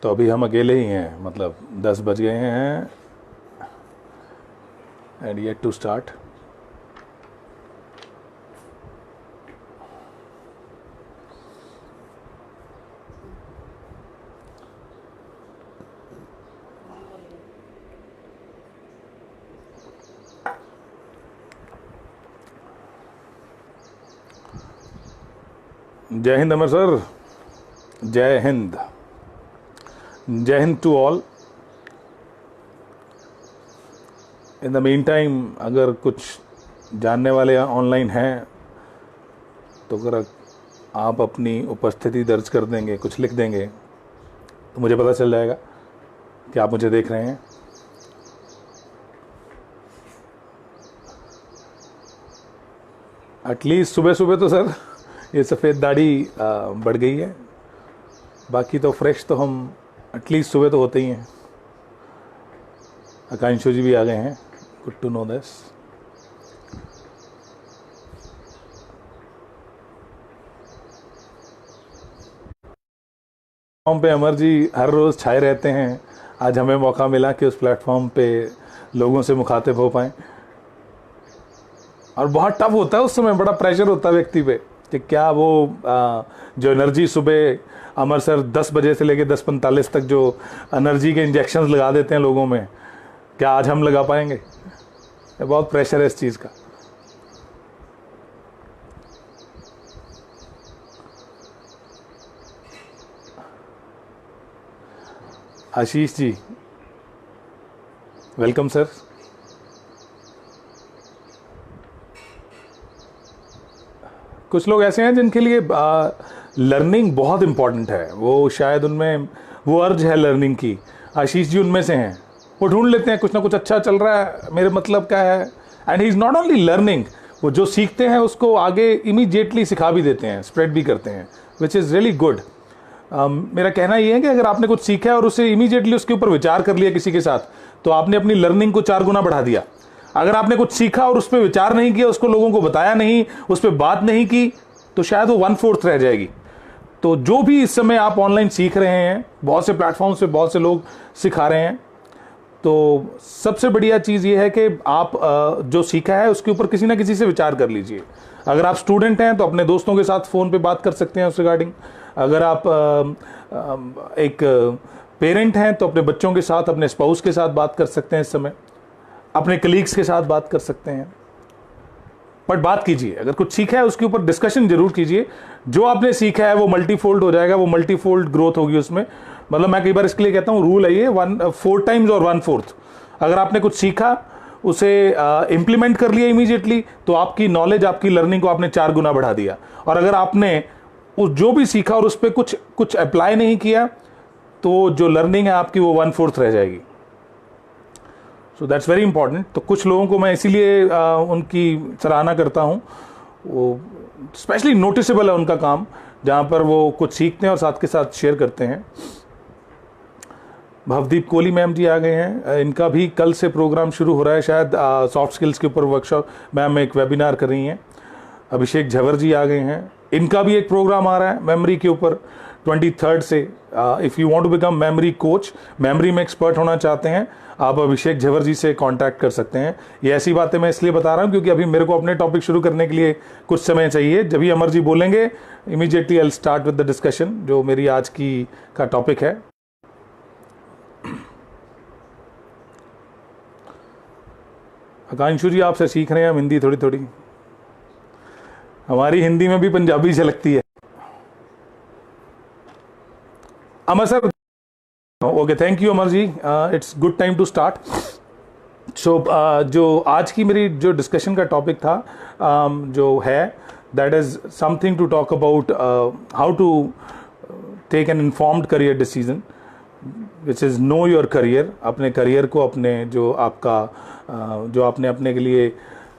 तो अभी हम अकेले ही हैं, मतलब 10 बज गए हैं एंड येट टू स्टार्ट। जय हिंद अमर सर, जय हिंद, जय हिंद to all. In the meantime अगर कुछ जानने वाले ऑनलाइन हैं तो अगर आप अपनी उपस्थिति दर्ज कर देंगे, कुछ लिख देंगे, तो मुझे पता चल जाएगा कि आप मुझे देख रहे हैं। एटलीस्ट सुबह सुबह तो सर ये सफ़ेद दाढ़ी बढ़ गई है, बाकी तो फ्रेश तो हम एटलीस्ट सुबह तो होते ही हैं। आकांक्षु जी भी आ गए हैं, good to know this. Platform पे अमर जी हर रोज़ छाए रहते हैं, आज हमें मौका मिला कि उस प्लेटफॉर्म पे लोगों से मुखातिब हो पाएँ। और बहुत टफ होता है उस समय, बड़ा प्रेशर होता है व्यक्ति पे कि क्या वो जो एनर्जी सुबह अमर सर 10 बजे से लेके 10:45 तक जो एनर्जी के इंजेक्शंस लगा देते हैं लोगों में, क्या आज हम लगा पाएंगे? ये बहुत प्रेशर है इस चीज़ का। Ashish ji welcome sir. कुछ लोग ऐसे हैं जिनके लिए लर्निंग बहुत इम्पॉर्टेंट है, वो शायद उनमें वो अर्ज है लर्निंग की। आशीष जी उनमें से हैं, वो ढूंढ लेते हैं कुछ ना कुछ अच्छा चल रहा है, मेरे मतलब क्या है। And he is not only learning, वो जो सीखते हैं उसको आगे इमीडिएटली सिखा भी देते हैं, स्प्रेड भी करते हैं, विच इज़ रियली गुड। मेरा कहना ये है कि अगर आपने कुछ सीखा है और उसे इमीडिएटली उसके ऊपर विचार कर लिया किसी के साथ, तो आपने अपनी लर्निंग को 4 गुना बढ़ा दिया। अगर आपने कुछ सीखा और उस पर विचार नहीं किया, उसको लोगों को बताया नहीं, उस पर बात नहीं की, तो शायद वो 1/4 रह जाएगी। तो जो भी इस समय आप ऑनलाइन सीख रहे हैं, बहुत से प्लेटफॉर्म से बहुत से लोग सिखा रहे हैं, तो सबसे बढ़िया चीज़ ये है कि आप जो सीखा है उसके ऊपर किसी ना किसी से विचार कर लीजिए। अगर आप स्टूडेंट हैं तो अपने दोस्तों के साथ फ़ोन पे बात कर सकते हैं उस रिगार्डिंग। अगर आप एक पेरेंट हैं तो अपने बच्चों के साथ, अपने स्पाउस के साथ बात कर सकते हैं इस समय, अपने कलीग्स के साथ बात कर सकते हैं। बट बात कीजिए, अगर कुछ सीखा है उसके ऊपर डिस्कशन जरूर कीजिए। जो आपने सीखा है वो मल्टीफोल्ड हो जाएगा, वो मल्टीफोल्ड ग्रोथ होगी उसमें। मतलब मैं कई बार इसके लिए कहता हूँ, रूल है ये 4 टाइम्स और 1/4। अगर आपने कुछ सीखा, उसे इम्प्लीमेंट कर लिया इमीडिएटली, तो आपकी नॉलेज, आपकी लर्निंग को आपने 4 गुना बढ़ा दिया। और अगर आपने उस जो भी सीखा और उस पर कुछ अप्लाई नहीं किया, तो जो लर्निंग है आपकी वो 1/4 रह जाएगी। सो दैट्स वेरी इंपॉर्टेंट। तो कुछ लोगों को मैं इसीलिए उनकी सराहना करता हूँ, वो स्पेशली नोटिसेबल है उनका काम, जहाँ पर वो कुछ सीखते हैं और साथ के साथ शेयर करते हैं। भवदीप कोहली मैम जी आ गए हैं, इनका भी कल से प्रोग्राम शुरू हो रहा है, शायद सॉफ्ट स्किल्स के ऊपर वर्कशॉप, मैम एक वेबिनार कर रही हैं। अभिषेक झवर जी आ गए हैं, इनका भी एक प्रोग्राम आ रहा है मेमोरी के ऊपर 23rd से। If you want to become memory coach, memory में एक्सपर्ट होना चाहते हैं, आप अभिषेक झवर जी से कांटेक्ट कर सकते हैं। ये ऐसी बातें मैं इसलिए बता रहा हूँ क्योंकि अभी मेरे को अपने टॉपिक शुरू करने के लिए कुछ समय चाहिए। जब भी अमर जी बोलेंगे, immediately I will start with the discussion, जो मेरी आज की का टॉपिक है। आकांक्षु जी आपसे सीख रहे हैं हम हिंदी थोड़ी थोड़ी, हमारी हिंदी में भी पंजाबी झलकती है। Amar sir, okay, thank you Amar ji, it's good time to start. So जो आज की मेरी जो डिस्कशन का टॉपिक था, जो है, that is something to talk about how to take an informed career decision, which is know your career. अपने करियर को, अपने जो आपका जो आपने अपने के लिए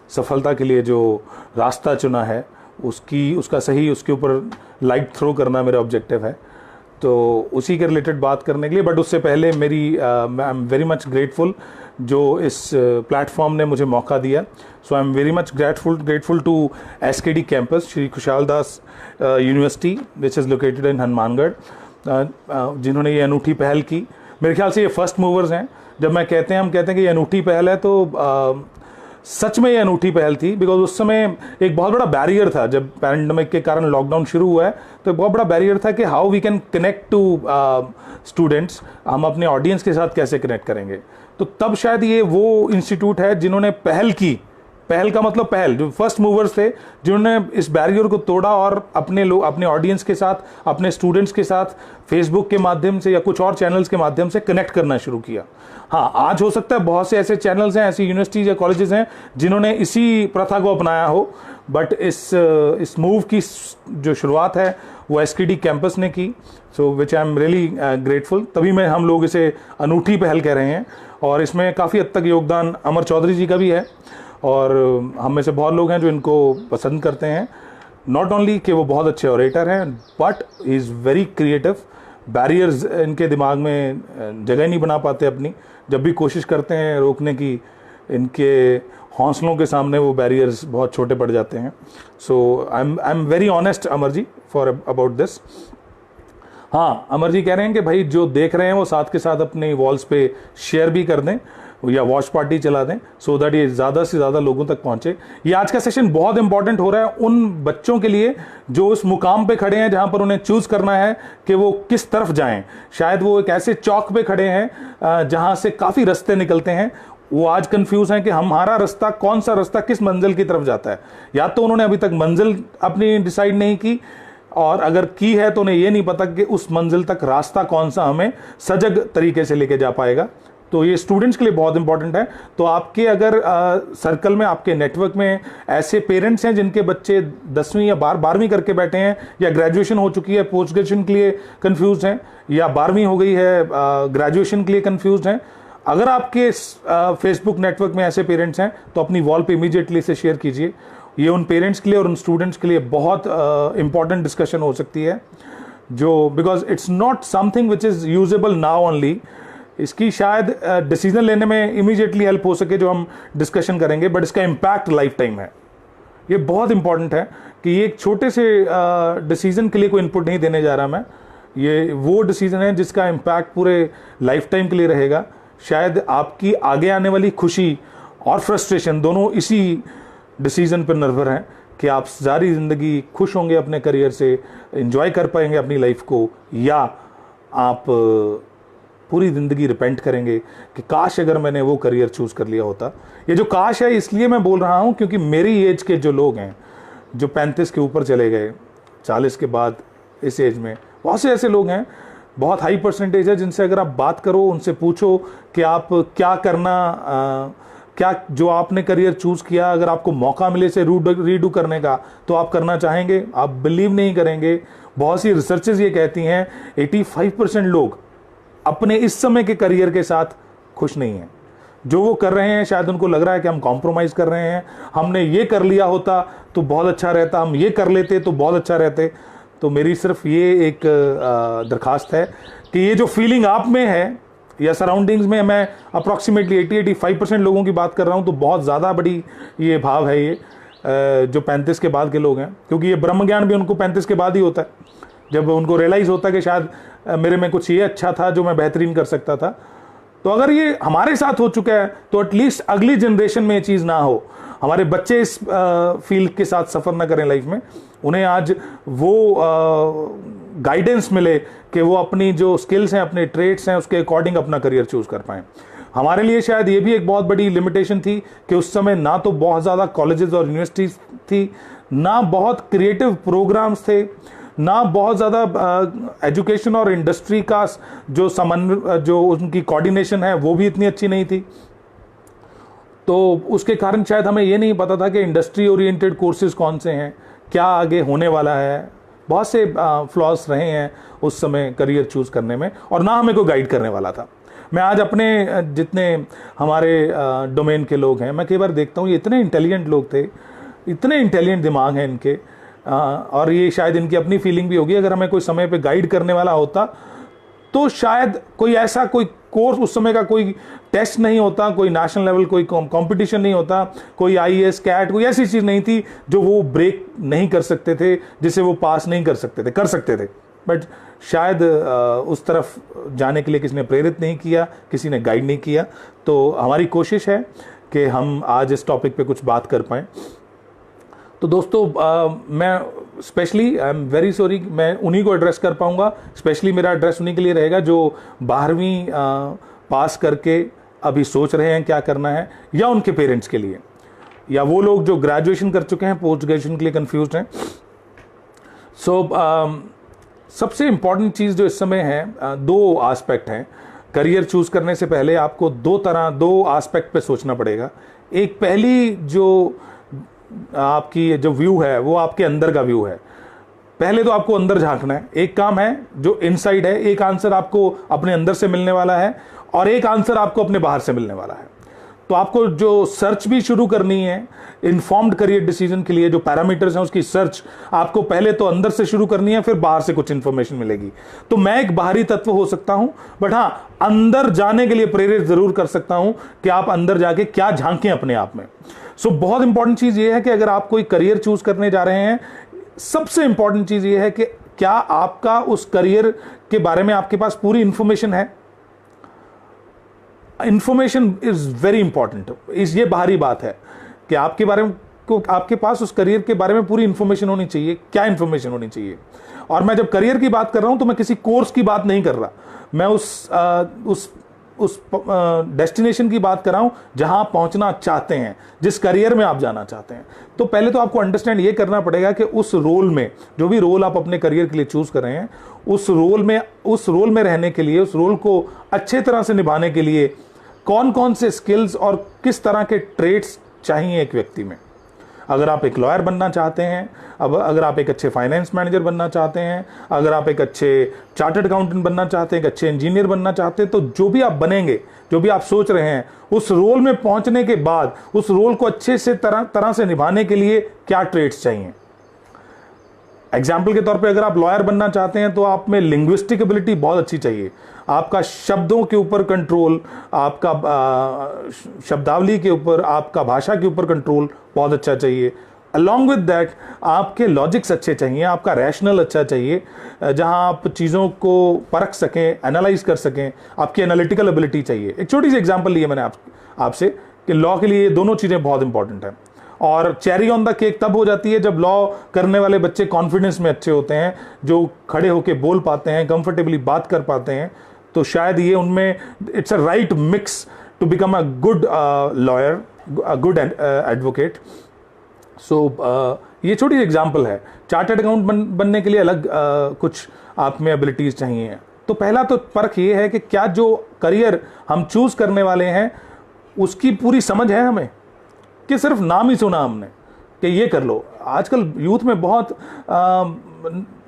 सफलता के लिए जो रास्ता चुना है, उसका सही, उसके ऊपर लाइट थ्रो करना मेरा ऑब्जेक्टिव है। तो उसी के रिलेटेड बात करने के लिए, बट उससे पहले मेरी I am very much grateful जो इस प्लेटफॉर्म ने मुझे मौका दिया। So I am very much grateful to SKD campus, Shri Khushal Das University, which is located in Hanumangarh. जिन्होंने ये अनूठी पहल की। मेरे ख्याल से ये फर्स्ट मूवर्स हैं। जब हम कहते हैं कि ये अनूठी पहल है, तो सच में ये अनूठी पहल थी, बिकॉज उस समय एक बहुत बड़ा बैरियर था। जब पैंडेमिक के कारण लॉकडाउन शुरू हुआ है, तो एक बहुत बड़ा बैरियर था कि how we can connect to students, हम अपने ऑडियंस के साथ कैसे कनेक्ट करेंगे। तो तब शायद ये वो इंस्टीट्यूट है जिन्होंने पहल की। पहल का मतलब पहल, जो फर्स्ट मूवर्स थे जिन्होंने इस बैरियर को तोड़ा और अपने ऑडियंस के साथ, अपने स्टूडेंट्स के साथ फेसबुक के माध्यम से या कुछ और चैनल्स के माध्यम से कनेक्ट करना शुरू किया। हाँ, आज हो सकता है बहुत से ऐसे चैनल्स हैं, ऐसी यूनिवर्सिटीज या कॉलेजेस हैं जिन्होंने इसी प्रथा को अपनाया हो, बट इस मूव की जो शुरुआत है वो एसकेडी कैंपस ने की, सो विच आई एम रियली ग्रेटफुल। तभी हम लोग इसे अनूठी पहल कह रहे हैं। और इसमें काफ़ी हद तक योगदान अमर चौधरी जी का भी है, और हम में से बहुत लोग हैं जो इनको पसंद करते हैं। नॉट ओनली कि वो बहुत अच्छे ऑरेटर हैं, but he is very creative. Barriers इनके दिमाग में जगह नहीं बना पाते अपनी, जब भी कोशिश करते हैं रोकने की, इनके हौसलों के सामने वो बैरियर्स बहुत छोटे पड़ जाते हैं। So I am very honest Amar ji for about this. हाँ, अमर जी कह रहे हैं कि भाई जो देख रहे हैं वो साथ के साथ अपने वॉल्स पे शेयर भी कर दें या वॉच पार्टी चला दें, सो दैट ये ज़्यादा से ज़्यादा लोगों तक पहुंचे। ये आज का सेशन बहुत इंपॉर्टेंट हो रहा है उन बच्चों के लिए जो उस मुकाम पे खड़े हैं जहां पर उन्हें चूज करना है कि वो किस तरफ जाएं। शायद वो एक ऐसे चौक पे खड़े हैं जहां से काफ़ी रास्ते निकलते हैं। वो आज कंफ्यूज हैं कि हमारा रास्ता, कौन सा रास्ता किस मंजिल की तरफ जाता है। या तो उन्होंने अभी तक मंजिल अपनी डिसाइड नहीं की, और अगर की है तो उन्हें ये नहीं पता कि उस मंजिल तक रास्ता कौन सा हमें सजग तरीके से लेके जा पाएगा। तो ये स्टूडेंट्स के लिए बहुत इंपॉर्टेंट है। तो आपके अगर सर्कल में, आपके नेटवर्क में ऐसे पेरेंट्स हैं जिनके बच्चे 10वीं या 12वीं करके बैठे हैं, या ग्रेजुएशन हो चुकी है, पोस्ट ग्रेजुएशन के लिए कंफ्यूज हैं, या 12वीं हो गई है ग्रेजुएशन के लिए कंफ्यूज हैं, अगर आपके फेसबुक नेटवर्क में ऐसे पेरेंट्स हैं तो अपनी वॉल पे इमीडिएटली से शेयर कीजिए। ये उन पेरेंट्स के लिए और उन स्टूडेंट्स के लिए बहुत इंपॉर्टेंट डिस्कशन हो सकती है, जो because it's not something which is usable now only. इसकी शायद डिसीजन लेने में इमीडिएटली हेल्प हो सके जो हम डिस्कशन करेंगे, बट इसका इम्पैक्ट लाइफ टाइम है। ये बहुत इंपॉर्टेंट है कि ये एक छोटे से डिसीजन के लिए कोई इनपुट नहीं देने जा रहा मैं। ये वो डिसीजन है जिसका इम्पैक्ट पूरे लाइफ टाइम के लिए रहेगा। शायद आपकी आगे आने वाली खुशी और फ्रस्ट्रेशन दोनों इसी डिसीजन पर निर्भर हैं कि आप सारी ज़िंदगी खुश होंगे अपने करियर से, एंजॉय कर पाएंगे अपनी लाइफ को, या आप पूरी ज़िंदगी रिपेंट करेंगे कि काश अगर मैंने वो करियर चूज़ कर लिया होता। ये जो काश है इसलिए मैं बोल रहा हूँ क्योंकि मेरी एज के जो लोग हैं, जो 35 के ऊपर चले गए, 40 के बाद इस एज में बहुत से ऐसे लोग हैं, बहुत हाई परसेंटेज है, जिनसे अगर आप बात करो, उनसे पूछो कि आप क्या करना, क्या जो आपने करियर चूज़ किया, अगर आपको मौका मिले से रीडू करने का तो आप करना चाहेंगे? आप बिलीव नहीं करेंगे। बहुत सी रिसर्चेज ये कहती हैं 85% लोग अपने इस समय के करियर के साथ खुश नहीं हैं। जो वो कर रहे हैं शायद उनको लग रहा है कि हम कॉम्प्रोमाइज़ कर रहे हैं, हमने ये कर लिया होता तो बहुत अच्छा रहता, हम ये कर लेते तो बहुत अच्छा रहते। तो मेरी सिर्फ ये एक दरखास्त है कि ये जो फीलिंग आप में है या सराउंडिंग्स में, मैं अप्रॉक्सीमेटली 80-85% लोगों की बात कर रहा हूँ, तो बहुत ज़्यादा बड़ी ये भाव है ये जो 35 के बाद के लोग हैं, क्योंकि ये ब्रह्म ज्ञान भी उनको 35 के बाद ही होता है, जब उनको रियलाइज़ होता है कि शायद मेरे में कुछ ये अच्छा था जो मैं बेहतरीन कर सकता था। तो अगर ये हमारे साथ हो चुका है तो एटलीस्ट अगली जनरेशन में ये चीज़ ना हो, हमारे बच्चे इस फील्ड के साथ सफ़र ना करें लाइफ में, उन्हें आज वो गाइडेंस मिले कि वो अपनी जो स्किल्स हैं, अपने ट्रेड्स हैं, उसके अकॉर्डिंग अपना करियर चूज़ कर पाएँ। हमारे लिए शायद ये भी एक बहुत बड़ी लिमिटेशन थी कि उस समय ना तो बहुत ज़्यादा कॉलेजेस और यूनिवर्सिटीज़ थी, ना बहुत क्रिएटिव प्रोग्राम्स थे, ना बहुत ज़्यादा एजुकेशन और इंडस्ट्री का जो समन्वय, जो उनकी कोऑर्डिनेशन है वो भी इतनी अच्छी नहीं थी। तो उसके कारण शायद हमें ये नहीं पता था कि इंडस्ट्री ओरिएंटेड कोर्सेज कौन से हैं, क्या आगे होने वाला है। बहुत से फ्लॉज रहे हैं उस समय करियर चूज़ करने में, और ना हमें कोई गाइड करने वाला था। मैं आज अपने जितने हमारे डोमेन के लोग हैं, मैं कई बार देखता हूँ ये इतने इंटेलिजेंट लोग थे, इतने इंटेलिजेंट दिमाग हैं इनके, और ये शायद इनकी अपनी फीलिंग भी होगी, अगर हमें कोई समय पे गाइड करने वाला होता तो शायद कोई ऐसा कोई कोर्स, उस समय का कोई टेस्ट नहीं होता, कोई नेशनल लेवल कोई कंपटीशन नहीं होता, कोई आईएएस कैट कोई ऐसी चीज़ नहीं थी जो वो ब्रेक नहीं कर सकते थे, जिसे वो पास नहीं कर सकते थे, बट शायद उस तरफ जाने के लिए किसी ने प्रेरित नहीं किया, किसी ने गाइड नहीं किया। तो हमारी कोशिश है कि हम आज इस टॉपिक पे कुछ बात कर पाएँ। तो दोस्तों मैं specially I am very sorry, मैं उन्हीं को एड्रेस कर पाऊंगा। स्पेशली मेरा एड्रेस उन्हीं के लिए रहेगा जो 12वीं पास करके अभी सोच रहे हैं क्या करना है, या उनके पेरेंट्स के लिए, या वो लोग जो ग्रेजुएशन कर चुके हैं, पोस्ट ग्रेजुएशन के लिए कंफ्यूज हैं। सबसे इम्पॉर्टेंट चीज़ जो इस समय है, दो एस्पेक्ट हैं। करियर चूज़ करने से पहले आपको दो एस्पेक्ट पे सोचना पड़ेगा। एक पहली जो आपकी जो व्यू है वो आपके अंदर का व्यू है। पहले तो आपको अंदर झांकना है। एक काम है जो इनसाइड है, एक आंसर आपको अपने अंदर से मिलने वाला है और एक आंसर आपको अपने बाहर से मिलने वाला है। तो आपको जो सर्च भी शुरू करनी है इन्फॉर्म्ड करियर डिसीजन के लिए, जो पैरामीटर्स हैं उसकी सर्च आपको पहले तो अंदर से शुरू करनी है, फिर बाहर से कुछ इंफॉर्मेशन मिलेगी। तो मैं एक बाहरी तत्व हो सकता हूं, बट हां, अंदर जाने के लिए प्रेरित जरूर कर सकता हूं कि आप अंदर जाके क्या झांकें अपने आप में। बहुत इंपॉर्टेंट चीज ये है कि अगर आप कोई करियर चूज करने जा रहे हैं, सबसे इंपॉर्टेंट चीज ये है कि क्या आपका उस करियर के बारे में आपके पास पूरी इंफॉर्मेशन है। Information is very important. ये बाहरी बात है कि आपके बारे में आपके पास उस करियर के बारे में पूरी इंफॉर्मेशन होनी चाहिए। क्या इंफॉर्मेशन होनी चाहिए? और मैं जब करियर की बात कर रहा हूं तो मैं किसी कोर्स की बात नहीं कर रहा, मैं उस डेस्टिनेशन की बात कर रहा हूं जहां आप पहुंचना चाहते हैं, जिस करियर में आप जाना चाहते हैं। तो पहले तो आपको अंडरस्टैंड ये करना पड़ेगा कि उस रोल में, जो भी रोल आप अपने करियर के लिए चूज कर रहे हैं, उस रोल में रहने के लिए, उस रोल को अच्छे तरह से निभाने के लिए कौन कौन से स्किल्स और किस तरह के ट्रेट्स चाहिए एक व्यक्ति में। अगर आप एक लॉयर बनना चाहते हैं, अगर आप एक अच्छे फाइनेंस मैनेजर बनना चाहते हैं, अगर आप एक अच्छे चार्टर्ड अकाउंटेंट बनना चाहते हैं, एक अच्छे इंजीनियर बनना चाहते हैं, तो जो भी आप बनेंगे, जो भी आप सोच रहे हैं, उस रोल में पहुंचने के बाद उस रोल को अच्छे से तरह से निभाने के लिए क्या ट्रेट्स चाहिए। एग्जाम्पल के तौर पे अगर आप लॉयर बनना चाहते हैं तो आप में लिंग्विस्टिक एबिलिटी बहुत अच्छी चाहिए। आपका शब्दों के ऊपर कंट्रोल, आपका शब्दावली के ऊपर, आपका भाषा के ऊपर कंट्रोल बहुत अच्छा चाहिए। अलॉन्ग विद दैट आपके लॉजिक्स अच्छे चाहिए, आपका रैशनल अच्छा चाहिए, जहां आप चीज़ों को परख सकें, एनालाइज कर सकें। आपकी एनालिटिकल एबिलिटी चाहिए। एक छोटी सी एग्जाम्पल ली है मैंने आपसे कि लॉ के लिए ये दोनों चीज़ें बहुत इंपॉर्टेंट हैं। और चेरी ऑन द केक तब हो जाती है जब लॉ करने वाले बच्चे कॉन्फिडेंस में अच्छे होते हैं, जो खड़े होकर बोल पाते हैं, कंफर्टेबली बात कर पाते हैं। तो शायद ये उनमें it's a right mix to become a good lawyer, a good advocate. ये छोटी एग्जांपल है। चार्टर्ड अकाउंट बनने के लिए अलग कुछ आप में एबिलिटीज चाहिए। तो पहला तो परख ये है कि क्या जो करियर हम चूज करने वाले हैं उसकी पूरी समझ है हमें, कि सिर्फ नाम ही सुना हमने कि ये कर लो। आजकल यूथ में बहुत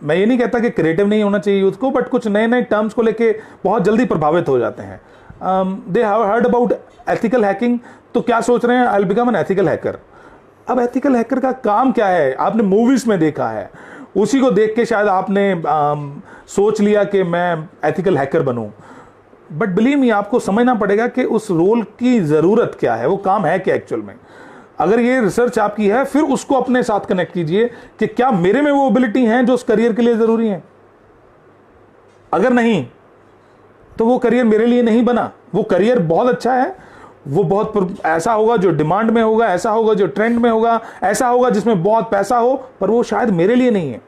मैं ये नहीं कहता कि क्रिएटिव नहीं होना चाहिए यूथ को, बट कुछ नए नए टर्म्स को लेके बहुत जल्दी प्रभावित हो जाते हैं। They have heard about ethical hacking, तो क्या सोच रहे हैं, I will become an ethical hacker. अब एथिकल हैकर का काम क्या है आपने मूवीज में देखा है, उसी को देख के शायद आपने सोच लिया कि मैं एथिकल हैकर बनूं। बट बिलीव मी, आपको समझना पड़ेगा कि उस रोल की जरूरत क्या है, वो काम है क्या एक्चुअल में। अगर ये रिसर्च आपकी है, फिर उसको अपने साथ कनेक्ट कीजिए कि क्या मेरे में वो एबिलिटी हैं जो उस करियर के लिए जरूरी हैं। अगर नहीं तो वो करियर मेरे लिए नहीं बना। वो करियर बहुत अच्छा है, वो बहुत ऐसा होगा जो डिमांड में होगा, ऐसा होगा जो ट्रेंड में होगा, ऐसा होगा जिसमें बहुत पैसा हो, पर वो शायद मेरे लिए नहीं है।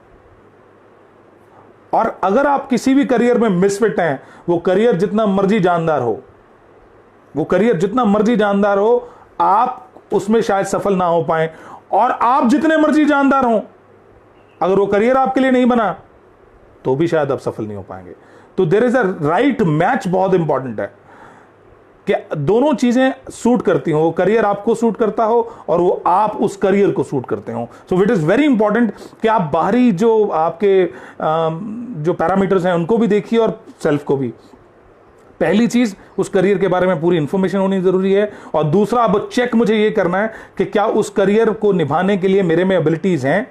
और अगर आप किसी भी करियर में मिसफिट हैं, वो करियर जितना मर्जी जानदार हो, वो करियर जितना मर्जी जानदार हो, आप उसमें शायद सफल ना हो पाए। और आप जितने मर्जी जानदार हो, अगर वो करियर आपके लिए नहीं बना तो भी शायद आप सफल नहीं हो पाएंगे। तो there is a right match बहुत इंपॉर्टेंट है कि दोनों चीजें सूट करती हो, वो करियर आपको सूट करता हो और वो आप उस करियर को सूट करते हो। So it is very important कि आप बाहरी जो आपके जो पैरामीटर्स हैं उनको भी देखिए और सेल्फ को भी। पहली चीज, उस करियर के बारे में पूरी इंफॉर्मेशन होनी जरूरी है। और दूसरा, अब चेक मुझे ये करना है कि क्या उस करियर को निभाने के लिए मेरे में एबिलिटीज हैं,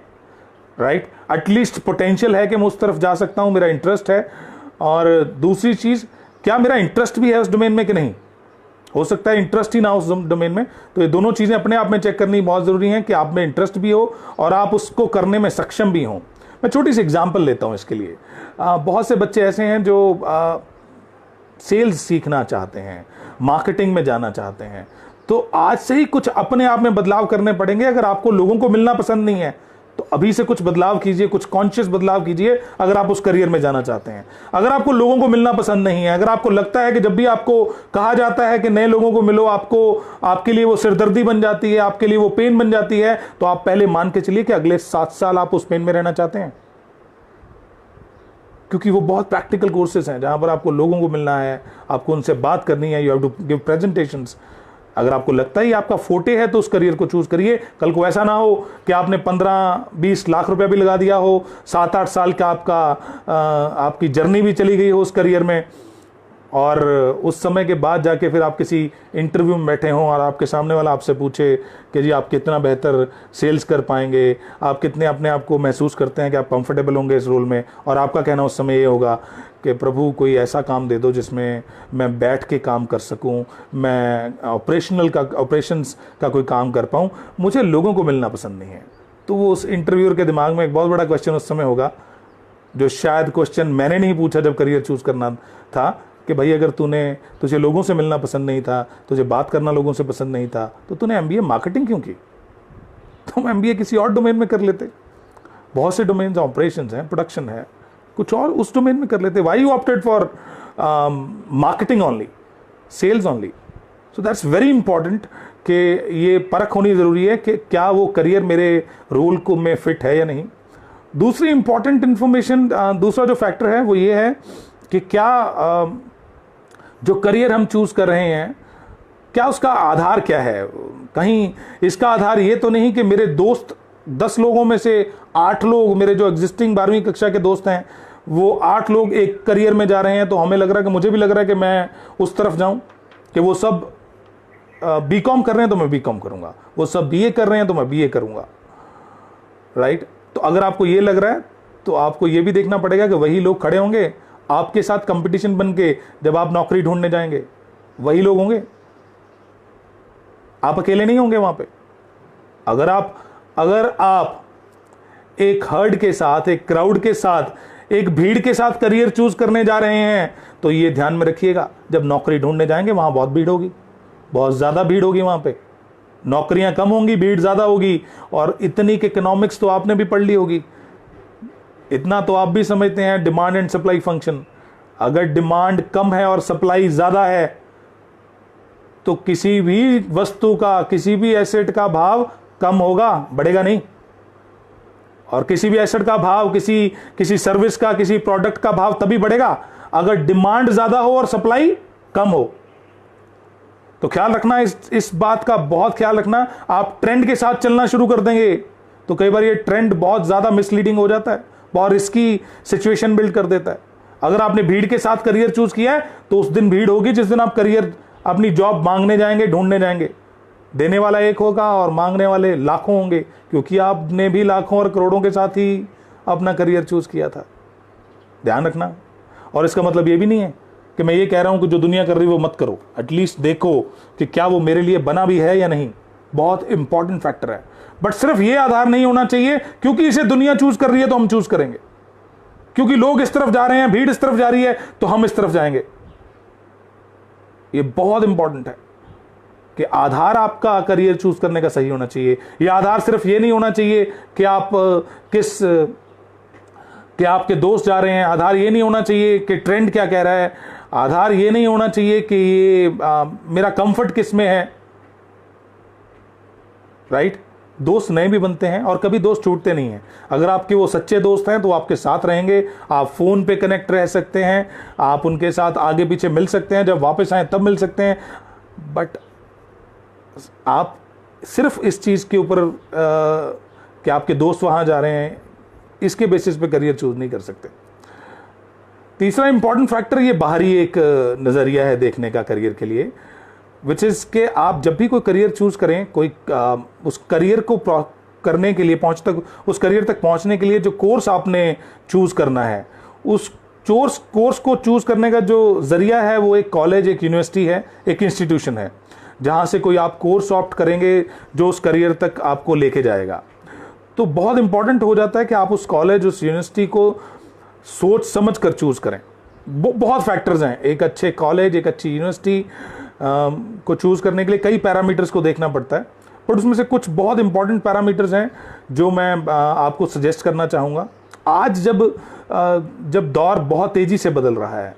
राइट, एटलीस्ट पोटेंशियल है कि मैं उस तरफ जा सकता हूं, मेरा इंटरेस्ट है। और दूसरी चीज, क्या मेरा इंटरेस्ट भी है उस डोमेन में कि नहीं। हो सकता है इंटरेस्ट ही ना हो उस डोमेन में। तो ये दोनों चीजें अपने आप में चेक करनी बहुत जरूरी है कि आप में इंटरेस्ट भी हो और आप उसको करने में सक्षम भी हो। मैं छोटी सी एग्जांपल लेता हूं इसके लिए। बहुत से बच्चे ऐसे हैं जो सेल्स सीखना चाहते हैं, मार्केटिंग में जाना चाहते हैं, तो आज से ही कुछ अपने आप में बदलाव करने पड़ेंगे। अगर आपको लोगों को मिलना पसंद नहीं है तो अभी से कुछ बदलाव कीजिए, कुछ कॉन्शियस बदलाव कीजिए अगर आप उस करियर में जाना चाहते हैं। अगर आपको लोगों को मिलना पसंद नहीं है, अगर आपको लगता है कि जब भी आपको कहा जाता है कि नए लोगों को मिलो, आपके लिए वो सिरदर्दी बन जाती है, आपके लिए वो पेन बन जाती है, तो आप पहले मान के चलिए कि अगले 7 साल आप उस पेन में रहना चाहते हैं। क्योंकि वो बहुत प्रैक्टिकल कोर्सेज हैं जहां पर आपको लोगों को मिलना है, आपको उनसे बात करनी है, you have to give presentations. अगर आपको लगता है ये आपका फोटे है तो उस करियर को चूज करिए। कल को ऐसा ना हो कि आपने 15-20 लाख रुपया भी लगा दिया हो, 7-8 साल का आपकी जर्नी भी चली गई हो उस करियर में, और उस समय के बाद जाके फिर आप किसी इंटरव्यू में बैठे हों और आपके सामने वाला आपसे पूछे कि जी आप कितना बेहतर सेल्स कर पाएंगे, आप कितने अपने आप को महसूस करते हैं कि आप कंफर्टेबल होंगे इस रोल में, और आपका कहना उस समय ये होगा कि प्रभु कोई ऐसा काम दे दो जिसमें मैं बैठ के काम कर सकूं, मैं ऑपरेशंस का कोई काम कर पाऊं, मुझे लोगों को मिलना पसंद नहीं है। तो वो उस इंटरव्यूअर के दिमाग में एक बहुत बड़ा क्वेश्चन उस समय होगा, जो शायद क्वेश्चन मैंने नहीं पूछा जब करियर चूज करना था, कि भाई अगर तुझे लोगों से मिलना पसंद नहीं था, तुझे बात करना लोगों से पसंद नहीं था, तो तूने एमबीए मार्केटिंग क्यों की? तुम एमबीए किसी और डोमेन में कर लेते। बहुत से डोमेन ऑपरेशंस हैं, प्रोडक्शन है, कुछ और उस डोमेन में कर लेते। Why you opted for marketing only, sales only? So that's very important कि ये परख होनी ज़रूरी है कि क्या वो करियर मेरे रोल को में फिट है या नहीं। दूसरी इंपॉर्टेंट इंफॉर्मेशन, दूसरा जो फैक्टर है वो ये है कि क्या जो करियर हम चूज कर रहे हैं, क्या उसका आधार क्या है। कहीं इसका आधार ये तो नहीं कि मेरे दोस्त 10 लोगों में से 8 लोग, मेरे जो एग्जिस्टिंग 12वीं कक्षा के दोस्त हैं, वो 8 लोग एक करियर में जा रहे हैं, तो हमें लग रहा है कि मुझे भी लग रहा है कि मैं उस तरफ जाऊं, कि वो सब बीकॉम कर रहे हैं तो मैं बीकॉम करूंगा, वो सब बीए कर रहे हैं तो मैं बीए करूंगा, राइट। तो अगर आपको ये लग रहा है तो आपको ये भी देखना पड़ेगा कि वही लोग खड़े होंगे आपके साथ कंपटीशन बन के जब आप नौकरी ढूंढने जाएंगे, वही लोग होंगे, आप अकेले नहीं होंगे वहां पे। अगर आप एक हर्ड के साथ, एक क्राउड के साथ, एक भीड़ के साथ करियर चूज करने जा रहे हैं, तो ये ध्यान में रखिएगा, जब नौकरी ढूंढने जाएंगे वहां बहुत भीड़ होगी, बहुत ज्यादा भीड़ होगी, वहां पे नौकरियां कम होंगी, भीड़ ज्यादा होगी। और इतनी के इकोनॉमिक्स तो आपने भी पढ़ ली होगी, इतना तो आप भी समझते हैं, डिमांड एंड सप्लाई फंक्शन। अगर डिमांड कम है और सप्लाई ज्यादा है तो किसी भी वस्तु का, किसी भी एसेट का भाव कम होगा, बढ़ेगा नहीं। और किसी भी एसेट का भाव, किसी सर्विस का, किसी प्रोडक्ट का भाव तभी बढ़ेगा अगर डिमांड ज्यादा हो और सप्लाई कम हो। तो ख्याल रखना, इस बात का बहुत ख्याल रखना। आप ट्रेंड के साथ चलना शुरू कर देंगे तो कई बार ये ट्रेंड बहुत ज्यादा मिसलीडिंग हो जाता है, बहुत रिस्की सिचुएशन बिल्ड कर देता है। अगर आपने भीड़ के साथ करियर चूज किया है तो उस दिन भीड़ होगी जिस दिन आप करियर, अपनी जॉब मांगने जाएंगे, ढूंढने जाएंगे। देने वाला एक होगा और मांगने वाले लाखों होंगे, क्योंकि आपने भी लाखों और करोड़ों के साथ ही अपना करियर चूज किया था। ध्यान रखना। और इसका मतलब ये भी नहीं है कि मैं ये कह रहा हूं कि जो दुनिया कर रही है वो मत करो, एटलीस्ट देखो कि क्या वो मेरे लिए बना भी है या नहीं। बहुत इंपॉर्टेंट फैक्टर है। बट सिर्फ ये आधार नहीं होना चाहिए क्योंकि इसे दुनिया चूज कर रही है तो हम चूज करेंगे, क्योंकि लोग इस तरफ जा रहे हैं, भीड़ इस तरफ जा रही है तो हम इस तरफ जाएंगे। ये बहुत इंपॉर्टेंट है कि आधार आपका करियर चूज करने का सही होना चाहिए। यह आधार सिर्फ ये नहीं होना चाहिए कि आपके दोस्त जा रहे हैं, आधार ये नहीं होना चाहिए कि ट्रेंड क्या कह रहा है, आधार ये नहीं होना चाहिए कि ये मेरा कंफर्ट किस में है, राइट। दोस्त नए भी बनते हैं और कभी दोस्त छूटते नहीं हैं। अगर आपके वो सच्चे दोस्त हैं तो आपके साथ रहेंगे, आप फोन पे कनेक्ट रह सकते हैं, आप उनके साथ आगे पीछे मिल सकते हैं, जब वापस आए तब मिल सकते हैं। बट आप सिर्फ इस चीज के ऊपर कि आपके दोस्त वहां जा रहे हैं, इसके बेसिस पे करियर चूज नहीं कर सकते। तीसरा इंपॉर्टेंट फैक्टर ये बाहरी एक नजरिया है देखने का करियर के लिए, विच इज के आप जब भी कोई करियर चूज करें, उस करियर को करने के लिए उस करियर तक पहुंचने के लिए जो कोर्स आपने चूज करना है, उस कोर्स को चूज करने का जो जरिया है वो एक कॉलेज, एक यूनिवर्सिटी है, एक इंस्टीट्यूशन है, जहां से कोई आप कोर्स ऑप्ट करेंगे जो उस करियर तक आपको लेके जाएगा। तो बहुत इंपॉर्टेंट हो जाता है कि आप उस कॉलेज, उस यूनिवर्सिटी को सोच समझ कर चूज करें। बहुत फैक्टर्स हैं, एक अच्छे कॉलेज, एक अच्छी यूनिवर्सिटी को चूज करने के लिए कई पैरामीटर्स को देखना पड़ता है, बट उसमें से कुछ बहुत इंपॉर्टेंट पैरामीटर्स हैं जो मैं आपको सजेस्ट करना चाहूँगा। आज जब दौर बहुत तेज़ी से बदल रहा है,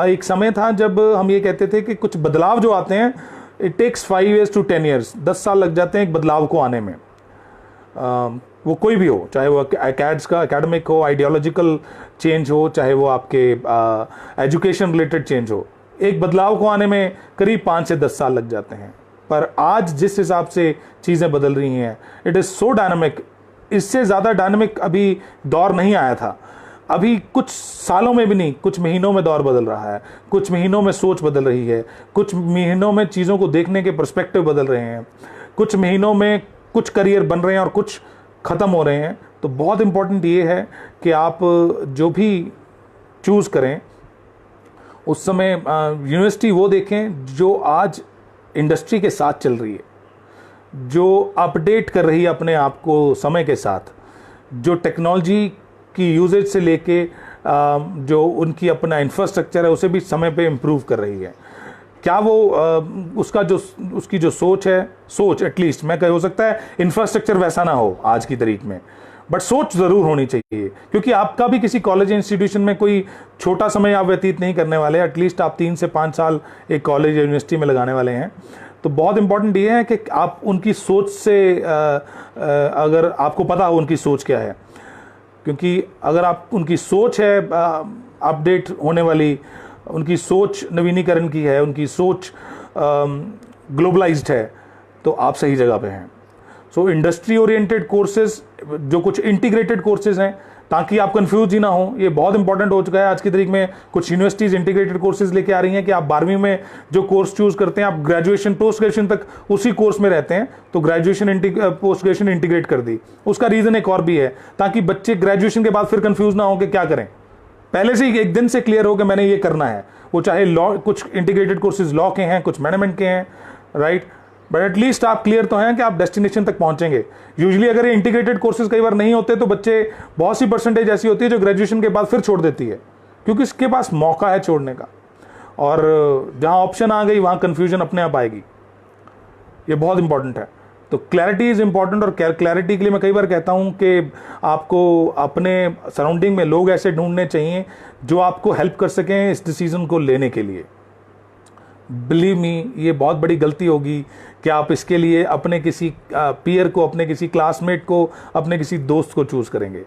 एक समय था जब हम ये कहते थे कि कुछ बदलाव जो आते हैं, it takes 5 years to 10 years, 10 साल लग जाते हैं एक बदलाव को आने में। वो कोई भी हो, चाहे वो एकेडमिक हो, आइडियोलॉजिकल चेंज हो, चाहे वो आपके एजुकेशन रिलेटेड चेंज हो, एक बदलाव को आने में करीब 5 से 10 साल लग जाते हैं। पर आज जिस हिसाब से चीज़ें बदल रही हैं, इट इज़ सो डायनामिक, इससे ज़्यादा डायनामिक अभी दौर नहीं आया था। अभी कुछ सालों में भी नहीं, कुछ महीनों में दौर बदल रहा है, कुछ महीनों में सोच बदल रही है, कुछ महीनों में चीज़ों को देखने के पर्सपेक्टिव बदल रहे हैं, कुछ महीनों में कुछ करियर बन रहे हैं और कुछ ख़त्म हो रहे हैं। तो बहुत इम्पोर्टेंट ये है कि आप जो भी चूज़ करें उस समय यूनिवर्सिटी वो देखें जो आज इंडस्ट्री के साथ चल रही है, जो अपडेट कर रही है अपने आप को समय के साथ, जो टेक्नोलॉजी की यूजेज से लेके जो उनकी अपना इंफ्रास्ट्रक्चर है उसे भी समय पे इम्प्रूव कर रही है। क्या वो उसकी जो सोच है, सोच एटलीस्ट मैं कह, हो सकता है इंफ्रास्ट्रक्चर वैसा ना हो आज की तारीख में, बट सोच ज़रूर होनी चाहिए, क्योंकि आपका भी किसी कॉलेज इंस्टीट्यूशन में कोई छोटा समय आप व्यतीत नहीं करने वाले, एटलीस्ट आप 3 से 5 साल एक कॉलेज या यूनिवर्सिटी में लगाने वाले हैं। तो बहुत इंपॉर्टेंट ये है कि आप उनकी सोच से अगर आपको पता हो उनकी सोच क्या है, क्योंकि अगर आप उनकी सोच है अपडेट होने वाली, उनकी सोच नवीनीकरण की है, उनकी सोच ग्लोबलाइज्ड है, तो आप सही जगह पे हैं। सो इंडस्ट्री ओरिएंटेड कोर्सेज, जो कुछ इंटीग्रेटेड कोर्सेज हैं, ताकि आप कंफ्यूज ही ना हो, ये बहुत इंपॉर्टेंट हो चुका है आज की तारीख में। कुछ यूनिवर्सिटीज़ इंटीग्रेटेड कोर्सेज लेके आ रही हैं कि आप 12वीं में जो कोर्स चूज करते हैं, आप ग्रेजुएशन पोस्ट ग्रेजुएशन तक उसी कोर्स में रहते हैं, तो ग्रेजुएशन पोस्ट ग्रेजुएशन इंटीग्रेट कर दी। उसका रीज़न एक और भी है, ताकि बच्चे ग्रेजुएशन के बाद फिर कंफ्यूज ना हो कि क्या करें, पहले से ही एक दिन से क्लियर हो कि मैंने ये करना है। वो चाहे लॉ, कुछ इंटीग्रेटेड कोर्सेज लॉ के हैं, कुछ मैनेजमेंट के हैं, राइट, बट एटलीस्ट आप क्लियर तो हैं कि आप डेस्टिनेशन तक पहुंचेंगे। यूजुअली अगर ये इंटीग्रेटेड कोर्सेज कई बार नहीं होते तो बच्चे, बहुत सी परसेंटेज ऐसी होती है जो ग्रेजुएशन के बाद फिर छोड़ देती है, क्योंकि इसके पास मौका है छोड़ने का, और जहां ऑप्शन आ गई वहां कंफ्यूजन अपने आप आएगी। ये बहुत इंपॉर्टेंट है। तो क्लैरिटी इज़ इंपॉर्टेंट, और क्लैरिटी के लिए मैं कई बार कहता हूं कि आपको अपने सराउंडिंग में लोग ऐसे ढूंढने चाहिए जो आपको हेल्प कर सकें इस डिसीजन को लेने के लिए। बिलीव मी, ये बहुत बड़ी गलती होगी कि आप इसके लिए अपने किसी पीयर को, अपने किसी क्लासमेट को, अपने किसी दोस्त को चूज़ करेंगे।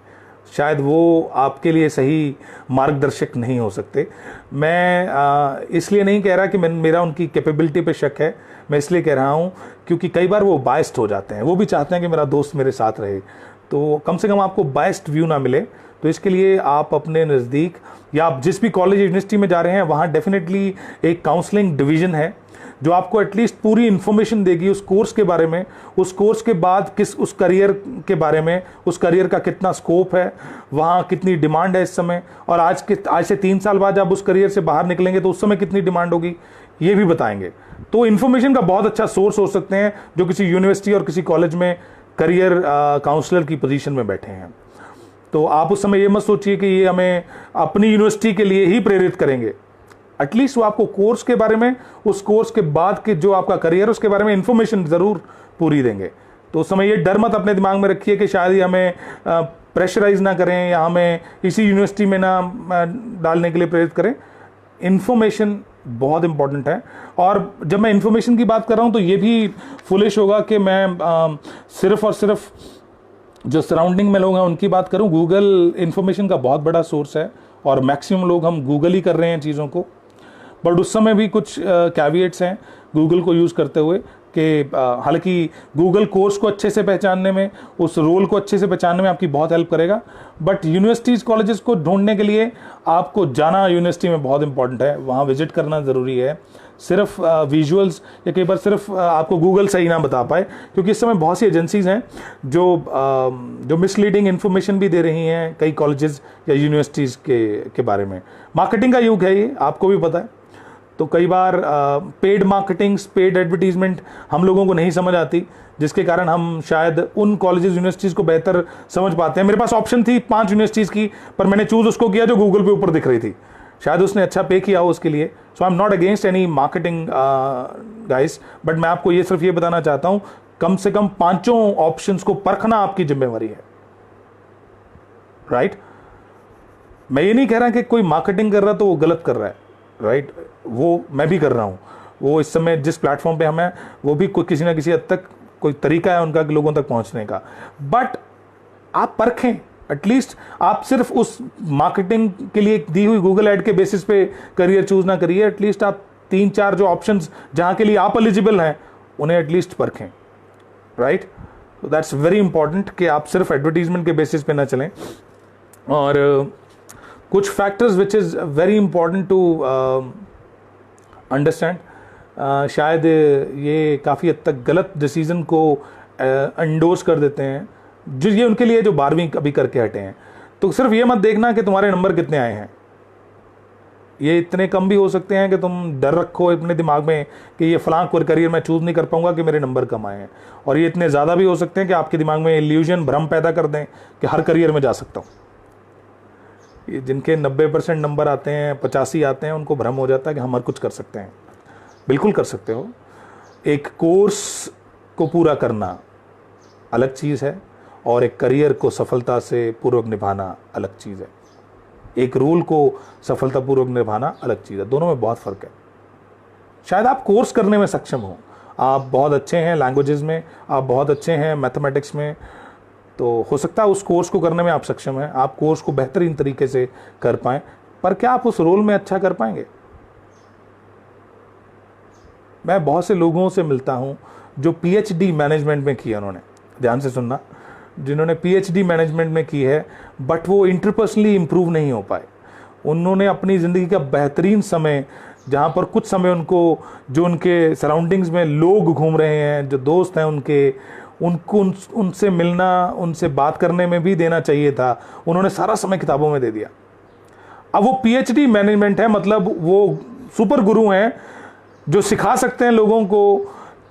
शायद वो आपके लिए सही मार्गदर्शक नहीं हो सकते। मैं इसलिए नहीं कह रहा कि मेरा उनकी कैपेबिलिटी पे शक है, मैं इसलिए कह रहा हूँ क्योंकि कई बार वो बायस्ड हो जाते हैं। वो भी चाहते हैं कि मेरा दोस्त मेरे साथ रहे, तो कम से कम आपको बायस्ड व्यू ना मिले। तो इसके लिए आप अपने नज़दीक, या आप जिस भी कॉलेज यूनिवर्सिटी में जा रहे हैं, वहाँ डेफिनेटली एक काउंसलिंग डिवीज़न है जो आपको एटलीस्ट पूरी इन्फॉर्मेशन देगी उस कोर्स के बारे में, उस कोर्स के बाद उस करियर के बारे में, उस करियर का कितना स्कोप है, वहाँ कितनी डिमांड है इस समय, और आज से 3 साल बाद जब उस करियर से बाहर निकलेंगे तो उस समय कितनी डिमांड होगी, ये भी बताएंगे। तो इन्फॉर्मेशन का बहुत अच्छा सोर्स हो सकते हैं जो किसी यूनिवर्सिटी और किसी कॉलेज में करियर काउंसलर की पोजीशन में बैठे हैं। तो आप उस समय ये मत सोचिए कि ये हमें अपनी यूनिवर्सिटी के लिए ही प्रेरित करेंगे। एटलीस्ट वो आपको कोर्स के बारे में, उस कोर्स के बाद के जो आपका करियर उसके बारे में इंफॉर्मेशन ज़रूर पूरी देंगे। तो उस समय ये डर मत अपने दिमाग में रखिए कि शायद ही हमें प्रेशराइज ना करें या हमें इसी यूनिवर्सिटी में ना डालने के लिए प्रेरित करें। इन्फॉर्मेशन बहुत इंपॉर्टेंट है। और जब मैं इन्फॉर्मेशन की बात कर रहा हूँ तो ये भी फुलिश होगा कि मैं सिर्फ और सिर्फ जो सराउंडिंग में लोग हैं उनकी बात करूं। गूगल इन्फॉर्मेशन का बहुत बड़ा सोर्स है और मैक्सिमम लोग हम गूगल ही कर रहे हैं चीज़ों को, बट उस समय भी कुछ कैविएट्स हैं गूगल को यूज़ करते हुए कि हालांकि गूगल कोर्स को अच्छे से पहचानने में, उस रोल को अच्छे से पहचानने में आपकी बहुत हेल्प करेगा, बट यूनिवर्सिटीज़ कॉलेजेस को ढूंढने के लिए आपको जाना यूनिवर्सिटी में बहुत इंपॉर्टेंट है, वहाँ विजिट करना ज़रूरी है। सिर्फ विजुअल्स या कई बार सिर्फ आपको गूगल सही ना बता पाए, क्योंकि इस समय बहुत सी एजेंसीज़ हैं जो मिसलीडिंग इन्फॉर्मेशन भी दे रही हैं कई कॉलेजेस या यूनिवर्सिटीज़ के बारे में। मार्केटिंग का युग है ये, आपको भी पता है। तो कई बार पेड मार्केटिंग, पेड एडवर्टीजमेंट हम लोगों को नहीं समझ आती, जिसके कारण हम शायद उन कॉलेजेस यूनिवर्सिटीज़ को बेहतर समझ पाते हैं। मेरे पास ऑप्शन थी 5 यूनिवर्सिटीज़ की, पर मैंने चूज़ उसको किया जो गूगल पे ऊपर दिख रही थी, शायद उसने अच्छा पे किया हो उसके लिए। So I am not against any marketing guys, but मैं आपको सिर्फ ये बताना चाहता हूँ, कम से कम 5 ऑप्शंस को परखना आपकी जिम्मेवारी है, राइट? मैं ये नहीं कह रहा कि कोई मार्केटिंग कर रहा तो वो गलत कर रहा है, राइट? वो मैं भी कर रहा हूँ, वो इस समय जिस प्लेटफॉर्म पे हम हैं वो भी कोई किसी ना किसी हद तक कोई तरीका है उनका लोगों तक पहुंचने का, बट आप परखें एटलीस्ट। आप सिर्फ उस मार्केटिंग के लिए दी हुई गूगल ऐड के बेसिस पे करियर चूज ना करिए, एटलीस्ट आप 3-4 जो ऑप्शंस जहां के लिए आप एलिजिबल हैं उन्हें एटलीस्ट परखें, राइट? तो दैट्स वेरी इंपॉर्टेंट कि आप सिर्फ एडवर्टीजमेंट के बेसिस पे ना चलें। और कुछ factors which is very important to understand, शायद ये काफ़ी हद तक गलत डिसीजन को एंडोर्स कर देते हैं, जो ये उनके लिए जो 12वीं अभी करके हटे हैं। तो सिर्फ ये मत देखना कि तुम्हारे नंबर कितने आए हैं, ये इतने कम भी हो सकते हैं कि तुम डर रखो अपने दिमाग में कि ये फलां कोई करियर मैं चूज़ नहीं कर पाऊंगा कि मेरे नंबर कम आए हैं, और ये इतने ज़्यादा भी हो सकते हैं कि आपके दिमाग में इल्यूजन, भ्रम पैदा कर दें कि हर करियर में जा सकता हूँ। ये जिनके 90% नंबर आते हैं, 85 आते हैं, उनको भ्रम हो जाता है कि हम हर कुछ कर सकते हैं। बिल्कुल कर सकते हो। एक कोर्स को पूरा करना अलग चीज़ है और एक करियर को सफलता से पूर्वक निभाना अलग चीज़ है। एक रोल को सफलतापूर्वक निभाना अलग चीज़ है, दोनों में बहुत फ़र्क है। शायद आप कोर्स करने में सक्षम हो, आप बहुत अच्छे हैं लैंग्वेजेस में, आप बहुत अच्छे हैं मैथमेटिक्स में, तो हो सकता है उस कोर्स को करने में आप सक्षम हैं, आप कोर्स को बेहतरीन तरीके से कर पाएँ, पर क्या आप उस रोल में अच्छा कर पाएंगे? मैं बहुत से लोगों से मिलता हूँ जो पीएचडी मैनेजमेंट में किया उन्होंने, ध्यान से सुनना, जिन्होंने पीएचडी मैनेजमेंट में की है, बट वो इंटरपर्सनली इम्प्रूव नहीं हो पाए। उन्होंने अपनी ज़िंदगी का बेहतरीन समय, जहाँ पर कुछ समय उनको जो उनके सराउंडिंग्स में लोग घूम रहे हैं, जो दोस्त हैं उनको उनसे मिलना, उनसे बात करने में भी देना चाहिए था, उन्होंने सारा समय किताबों में दे दिया। अब वो पीएचडी मैनेजमेंट है, मतलब वो सुपर गुरु हैं जो सिखा सकते हैं लोगों को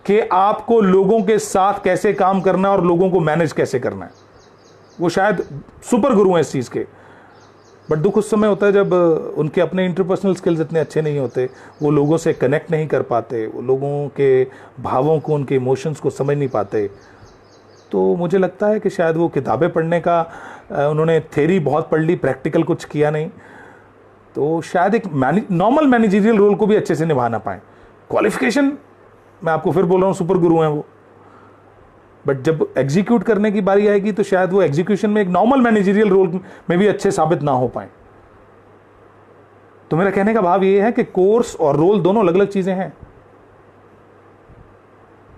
कि आपको लोगों के साथ कैसे काम करना और लोगों को मैनेज कैसे करना है। वो शायद सुपर गुरु हैं इस चीज़ के, बट दुख उस समय होता है जब उनके अपने इंटरपर्सनल स्किल्स इतने अच्छे नहीं होते, वो लोगों से कनेक्ट नहीं कर पाते, वो लोगों के भावों को, उनके इमोशंस को समझ नहीं पाते। तो मुझे लगता है कि शायद वो किताबें पढ़ने का, उन्होंने थ्योरी बहुत पढ़ ली, प्रैक्टिकल कुछ किया नहीं, तो शायद एक नॉर्मल मैनेजरियल रोल को भी अच्छे से निभा ना पाए। क्वालिफिकेशन मैं आपको फिर बोल रहा हूँ सुपर गुरु हैं वो, बट जब एग्जीक्यूट करने की बारी आएगी तो शायद वो एग्जीक्यूशन में एक नॉर्मल मैनेजरियल रोल में भी अच्छे साबित ना हो पाए। तो मेरा कहने का भाव ये है कि कोर्स और रोल दोनों अलग अलग चीजें हैं।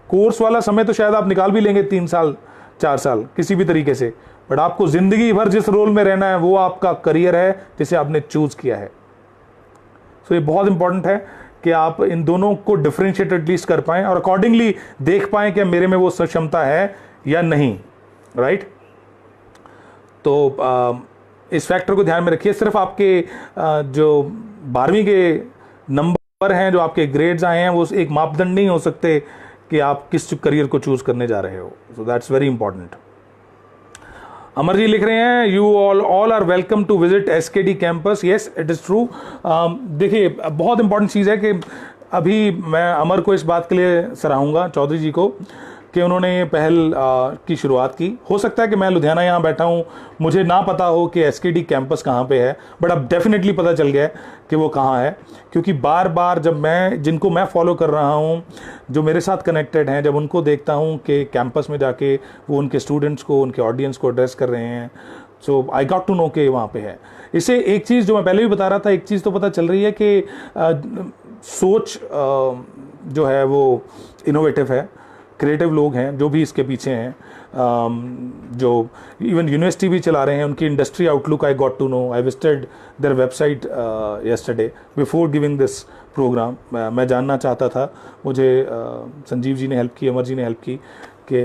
कोर्स वाला समय तो शायद आप निकाल भी लेंगे 3 साल 4 साल किसी भी तरीके से, बट आपको जिंदगी भर जिस रोल में रहना है वो आपका करियर है जिसे आपने चूज किया है। तो ये बहुत इंपॉर्टेंट है कि आप इन दोनों को डिफरेंशिएट एटलीस्ट कर पाएं और अकॉर्डिंगली देख पाएं कि मेरे में वो सक्षमता है या नहीं, राइट? तो इस फैक्टर को ध्यान में रखिए। सिर्फ आपके जो 12वीं के नंबर हैं, जो आपके ग्रेड्स आए हैं, वो एक मापदंड नहीं हो सकते कि आप किस करियर को चूज करने जा रहे हो। So that's very important. Amar ji लिख रहे हैं, you all are welcome to visit SKD campus. Yes, it is true. देखिए, बहुत इंपॉर्टेंट चीज़ है कि अभी मैं अमर को इस बात के लिए सराहूंगा, चौधरी जी को, कि उन्होंने ये पहल की शुरुआत की। हो सकता है कि मैं लुधियाना यहाँ बैठा हूँ, मुझे ना पता हो कि एसकेडी कैंपस कहाँ पे है, बट अब डेफिनेटली पता चल गया कि वो कहाँ है, क्योंकि बार बार जब जिनको मैं फॉलो कर रहा हूँ, जो मेरे साथ कनेक्टेड हैं, जब उनको देखता हूँ कि कैंपस में जाके वो उनके स्टूडेंट्स को, उनके ऑडियंस को एड्रेस कर रहे हैं, so I got to no कि वहाँ पे है। इससे एक चीज़ जो मैं पहले भी बता रहा था, एक चीज़ तो पता चल रही है कि सोच जो है वो इनोवेटिव है, क्रिएटिव लोग हैं जो भी इसके पीछे हैं, जो इवन यूनिवर्सिटी भी चला रहे हैं, उनकी industry outlook I got to know. I visited their website yesterday before giving this program. मैं जानना चाहता था, मुझे संजीव जी ने हेल्प की, अमर जी ने हेल्प की कि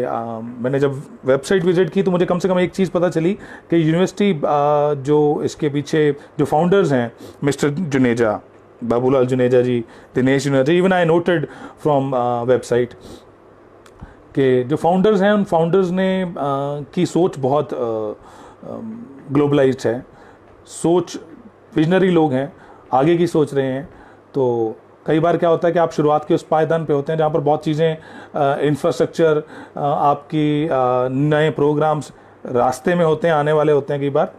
मैंने जब वेबसाइट विजिट की तो मुझे कम से कम एक चीज़ पता चली कि यूनिवर्सिटी जो इसके पीछे जो फाउंडर्स हैं, mister Juneja, Babulal Juneja ji, Dinesh Juneja, even I noted from website कि जो फाउंडर्स हैं उन फाउंडर्स ने की सोच बहुत ग्लोबलाइज्ड है, सोच विजनरी लोग हैं, आगे की सोच रहे हैं। तो कई बार क्या होता है कि आप शुरुआत के उस पायदान पे होते हैं जहाँ पर बहुत चीज़ें इंफ्रास्ट्रक्चर आपकी नए प्रोग्राम्स रास्ते में होते हैं, आने वाले होते हैं कई बार,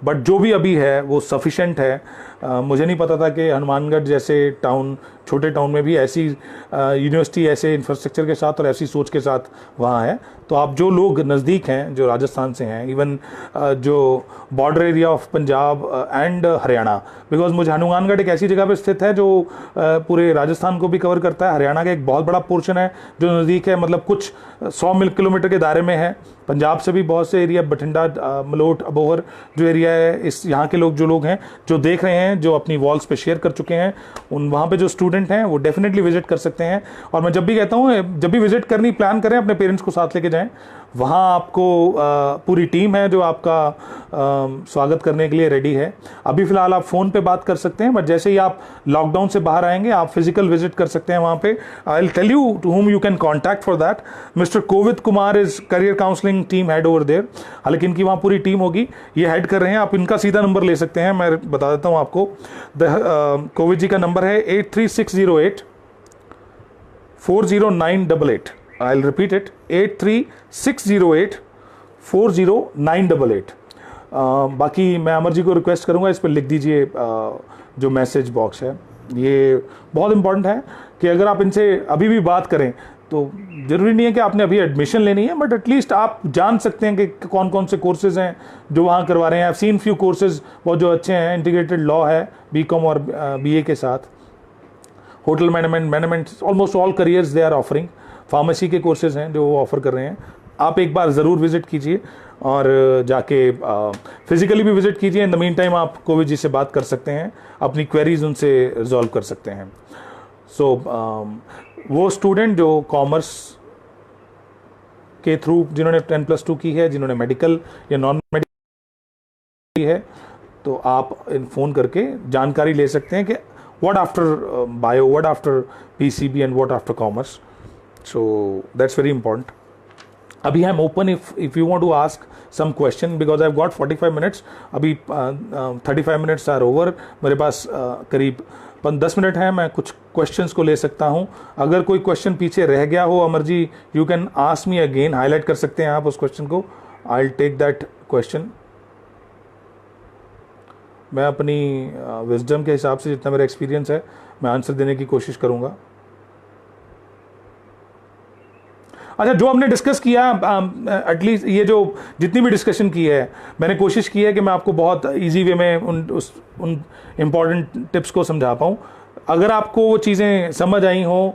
बट जो भी अभी है वो सफिशेंट है। मुझे नहीं पता था कि हनुमानगढ़ जैसे टाउन, छोटे टाउन में भी ऐसी यूनिवर्सिटी ऐसे इंफ्रास्ट्रक्चर के साथ और ऐसी सोच के साथ वहाँ है। तो आप जो लोग नज़दीक हैं, जो राजस्थान से हैं, इवन जो border area of Punjab and Haryana, because मुझे हनुमानगढ़ एक ऐसी जगह पर स्थित है जो पूरे राजस्थान को भी कवर करता है, हरियाणा का एक बहुत बड़ा पोर्शन है जो नज़दीक है, मतलब कुछ 100 किलोमीटर के दायरे में है। पंजाब से भी बहुत से एरिया, बठिंडा, मलोट, अबोहर जो एरिया है, इस यहाँ के लोग जो लोग हैं जो देख रहे हैं, जो अपनी वॉल्स पे शेयर कर चुके हैं, उन वहाँ पे जो स्टूडेंट हैं वो डेफिनेटली विजिट कर सकते हैं। और मैं जब भी कहता हूँ जब भी विजिट करनी प्लान करें, अपने पेरेंट्स को साथ लेके जाएं। वहाँ आपको पूरी टीम है जो आपका स्वागत करने के लिए रेडी है। अभी फ़िलहाल आप फ़ोन पे बात कर सकते हैं, बट जैसे ही आप लॉकडाउन से बाहर आएंगे आप फिजिकल विजिट कर सकते हैं वहाँ पे। I will tell you to whom you can contact for that. Mister Kovid Kumar is career counselling team head over there. हालांकि इनकी वहाँ पूरी टीम होगी, ये हेड कर रहे हैं। आप इनका सीधा नंबर ले सकते हैं, मैं बता देता हूँ आपको। कोविद जी का नंबर है 8360840988। I'll repeat it, 8360840988। बाकी मैं अमर जी को रिक्वेस्ट करूंगा इस पर लिख दीजिए जो मैसेज बॉक्स है। ये बहुत इंपॉर्टेंट है कि अगर आप इनसे अभी भी बात करें तो ज़रूरी नहीं है कि आपने अभी एडमिशन लेनी है, बट एटलीस्ट आप जान सकते हैं कि कौन कौन से कोर्सेज हैं जो वहाँ करवा रहे हैं। आई सीन फ्यू कोर्सेज बहुत जो अच्छे हैं। इंटीग्रेटेड लॉ है बीकॉम और बीए के साथ, hotel management, almost all careers they are offering. Pharmacy के कोर्सेज हैं जो वो ऑफर कर रहे हैं। आप एक बार ज़रूर विजिट कीजिए और जाके फिजिकली भी विजिट कीजिए। इन द मीन टाइम आप कोविद जी से बात कर सकते हैं, अपनी क्वेरीज उनसे रिजॉल्व कर सकते हैं। सो वो स्टूडेंट जो कॉमर्स के थ्रू, जिन्होंने 10+2 की है, जिन्होंने मेडिकल या नॉन मेडिकल की है, तो आप फ़ोन करके जानकारी ले सकते हैं कि what after bio, what after PCB and what after commerce. So that's very important. अभी I'm open if you want to ask some question because I've got 45 minutes. अभी 35 minutes are over. मेरे पास करीब 10 मिनट हैं, मैं कुछ questions को ले सकता हूँ। अगर कोई question पीछे रह गया हो Amar ji, you can ask me again, highlight कर सकते हैं आप उस question को। I'll take that question. मैं अपनी wisdom के हिसाब से जितना मेरा experience है मैं आंसर देने की कोशिश करूँगा। अच्छा, जो हमने डिस्कस किया, एटलीस्ट ये जो जितनी भी डिस्कशन की है, मैंने कोशिश की है कि मैं आपको बहुत इजी वे में उन इम्पॉर्टेंट टिप्स को समझा पाऊँ। अगर आपको वो चीज़ें समझ आई हों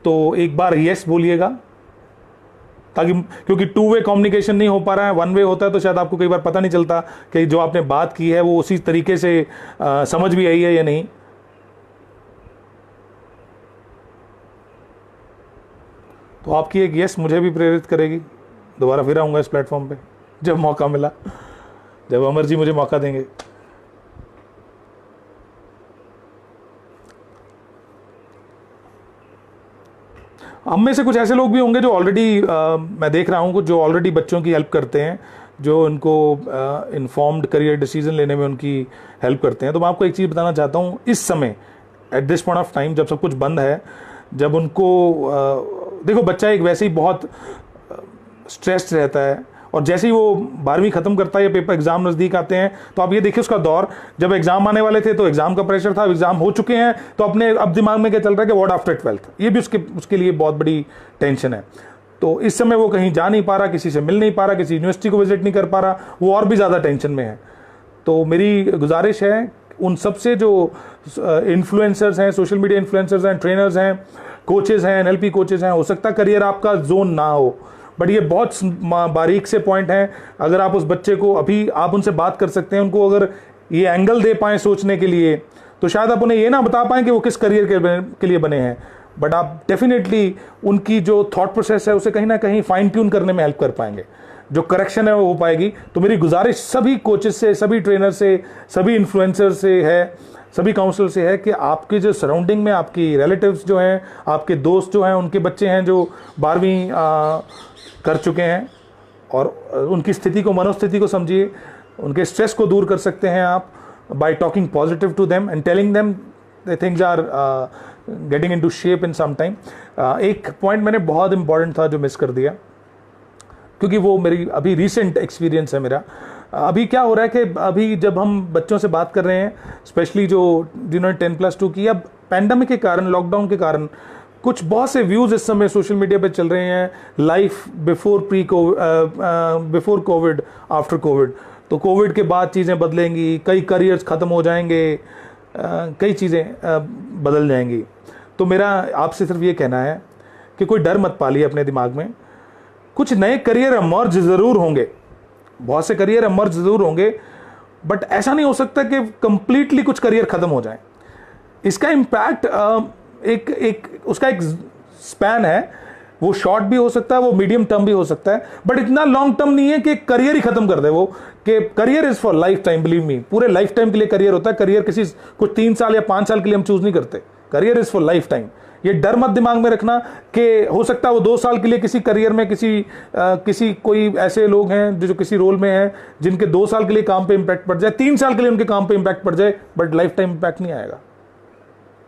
तो एक बार यस बोलिएगा, ताकि क्योंकि 2 वे कम्युनिकेशन नहीं हो पा रहा है, 1 वे होता है तो शायद आपको कई बार पता नहीं चलता कि जो आपने बात की है वो उसी तरीके से समझ भी आई है या नहीं। तो आपकी एक यस मुझे भी प्रेरित करेगी। दोबारा फिर आऊँगा इस प्लेटफॉर्म पे जब मौका मिला, जब अमर जी मुझे मौका देंगे। हम में से कुछ ऐसे लोग भी होंगे जो ऑलरेडी, मैं देख रहा हूँ, जो ऑलरेडी बच्चों की हेल्प करते हैं, जो उनको इन्फॉर्म्ड करियर डिसीजन लेने में उनकी हेल्प करते हैं। तो मैं आपको एक चीज़ बताना चाहता हूँ, इस समय at this point of time जब सब कुछ बंद है, जब उनको देखो, बच्चा एक वैसे ही बहुत स्ट्रेस्ड रहता है, और जैसे ही वो 12वीं ख़त्म करता है या पेपर एग्ज़ाम नज़दीक आते हैं, तो आप ये देखिए उसका दौर, जब एग्ज़ाम आने वाले थे तो एग्ज़ाम का प्रेशर था, एग्ज़ाम हो चुके हैं तो अपने अब दिमाग में क्या चल रहा है कि व्हाट आफ्टर 12th, ये भी उसके लिए बहुत बड़ी टेंशन है। तो इस समय वो कहीं जा नहीं पा रहा, किसी से मिल नहीं पा रहा, किसी यूनिवर्सिटी को विजिट नहीं कर पा रहा, वो और भी ज़्यादा टेंशन में है। तो मेरी गुजारिश है उन सबसे जो इन्फ्लुएंसर्स हैं, सोशल मीडिया इन्फ्लुएंसर्स हैं, ट्रेनर्स हैं, कोचेज़ हैं, एनएलपी कोचेज़ हैं, हो सकता है करियर आपका जोन ना हो, बट ये बहुत बारीक से पॉइंट हैं। अगर आप उस बच्चे को अभी आप उनसे बात कर सकते हैं, उनको अगर ये एंगल दे पाएँ सोचने के लिए, तो शायद आप उन्हें ये ना बता पाएँ कि वो किस करियर के लिए बने हैं, बट आप डेफिनेटली उनकी जो थॉट प्रोसेस है उसे कहीं ना कहीं फाइन ट्यून करने में हेल्प कर पाएंगे, जो करेक्शन है वो हो पाएगी। तो मेरी गुजारिश सभी कोचेस से, सभी ट्रेनर से, सभी इन्फ्लुएंसर से है, सभी काउंसलर से है कि आपके जो सराउंडिंग में आपकी रिलेटिव्स जो हैं, आपके दोस्त जो हैं, उनके बच्चे हैं जो 12वीं कर चुके हैं, और उनकी स्थिति को, मनोस्थिति को समझिए, उनके स्ट्रेस को दूर कर सकते हैं आप by talking positive to them and telling them things are getting into shape in some time. एक पॉइंट मैंने बहुत इंपॉर्टेंट था जो मिस कर दिया, क्योंकि वो मेरी अभी रीसेंट एक्सपीरियंस है मेरा। अभी क्या हो रहा है कि अभी जब हम बच्चों से बात कर रहे हैं, स्पेशली जो जिन्होंने 10+2 की, अब पैंडमिक के कारण, लॉकडाउन के कारण कुछ बहुत से व्यूज़ इस समय सोशल मीडिया पे चल रहे हैं, life before before Covid, after Covid. तो कोविड के बाद चीज़ें बदलेंगी, कई करियर्स ख़त्म हो जाएंगे, कई चीज़ें बदल जाएंगी। तो मेरा आपसे सिर्फ ये कहना है कि कोई डर मत पालिए अपने दिमाग में। कुछ नए करियर इमर्ज ज़रूर होंगे, बहुत से करियर इमर्ज ज़रूर होंगे, बट ऐसा नहीं हो सकता कि कंप्लीटली कुछ करियर ख़त्म हो जाए। इसका इम्पैक्ट उसका एक स्पैन है, वो शॉर्ट भी हो सकता है, वो मीडियम टर्म भी हो सकता है, बट इतना लॉन्ग टर्म नहीं है कि करियर ही खत्म कर दे वो, कि career is for life time, believe me. पूरे लाइफ टाइम के लिए करियर होता है। करियर किसी कुछ 3 साल या 5 साल के लिए हम चूज नहीं करते। Career is for life time. ये डर मत दिमाग में रखना कि हो सकता है वो 2 साल के लिए किसी करियर में किसी कोई ऐसे लोग हैं जो किसी रोल में हैं जिनके 2 साल के लिए काम पे इंपैक्ट पड़ जाए, 3 साल के लिए उनके काम पे इंपैक्ट पड़ जाए, बट लाइफ टाइम इंपैक्ट नहीं आएगा।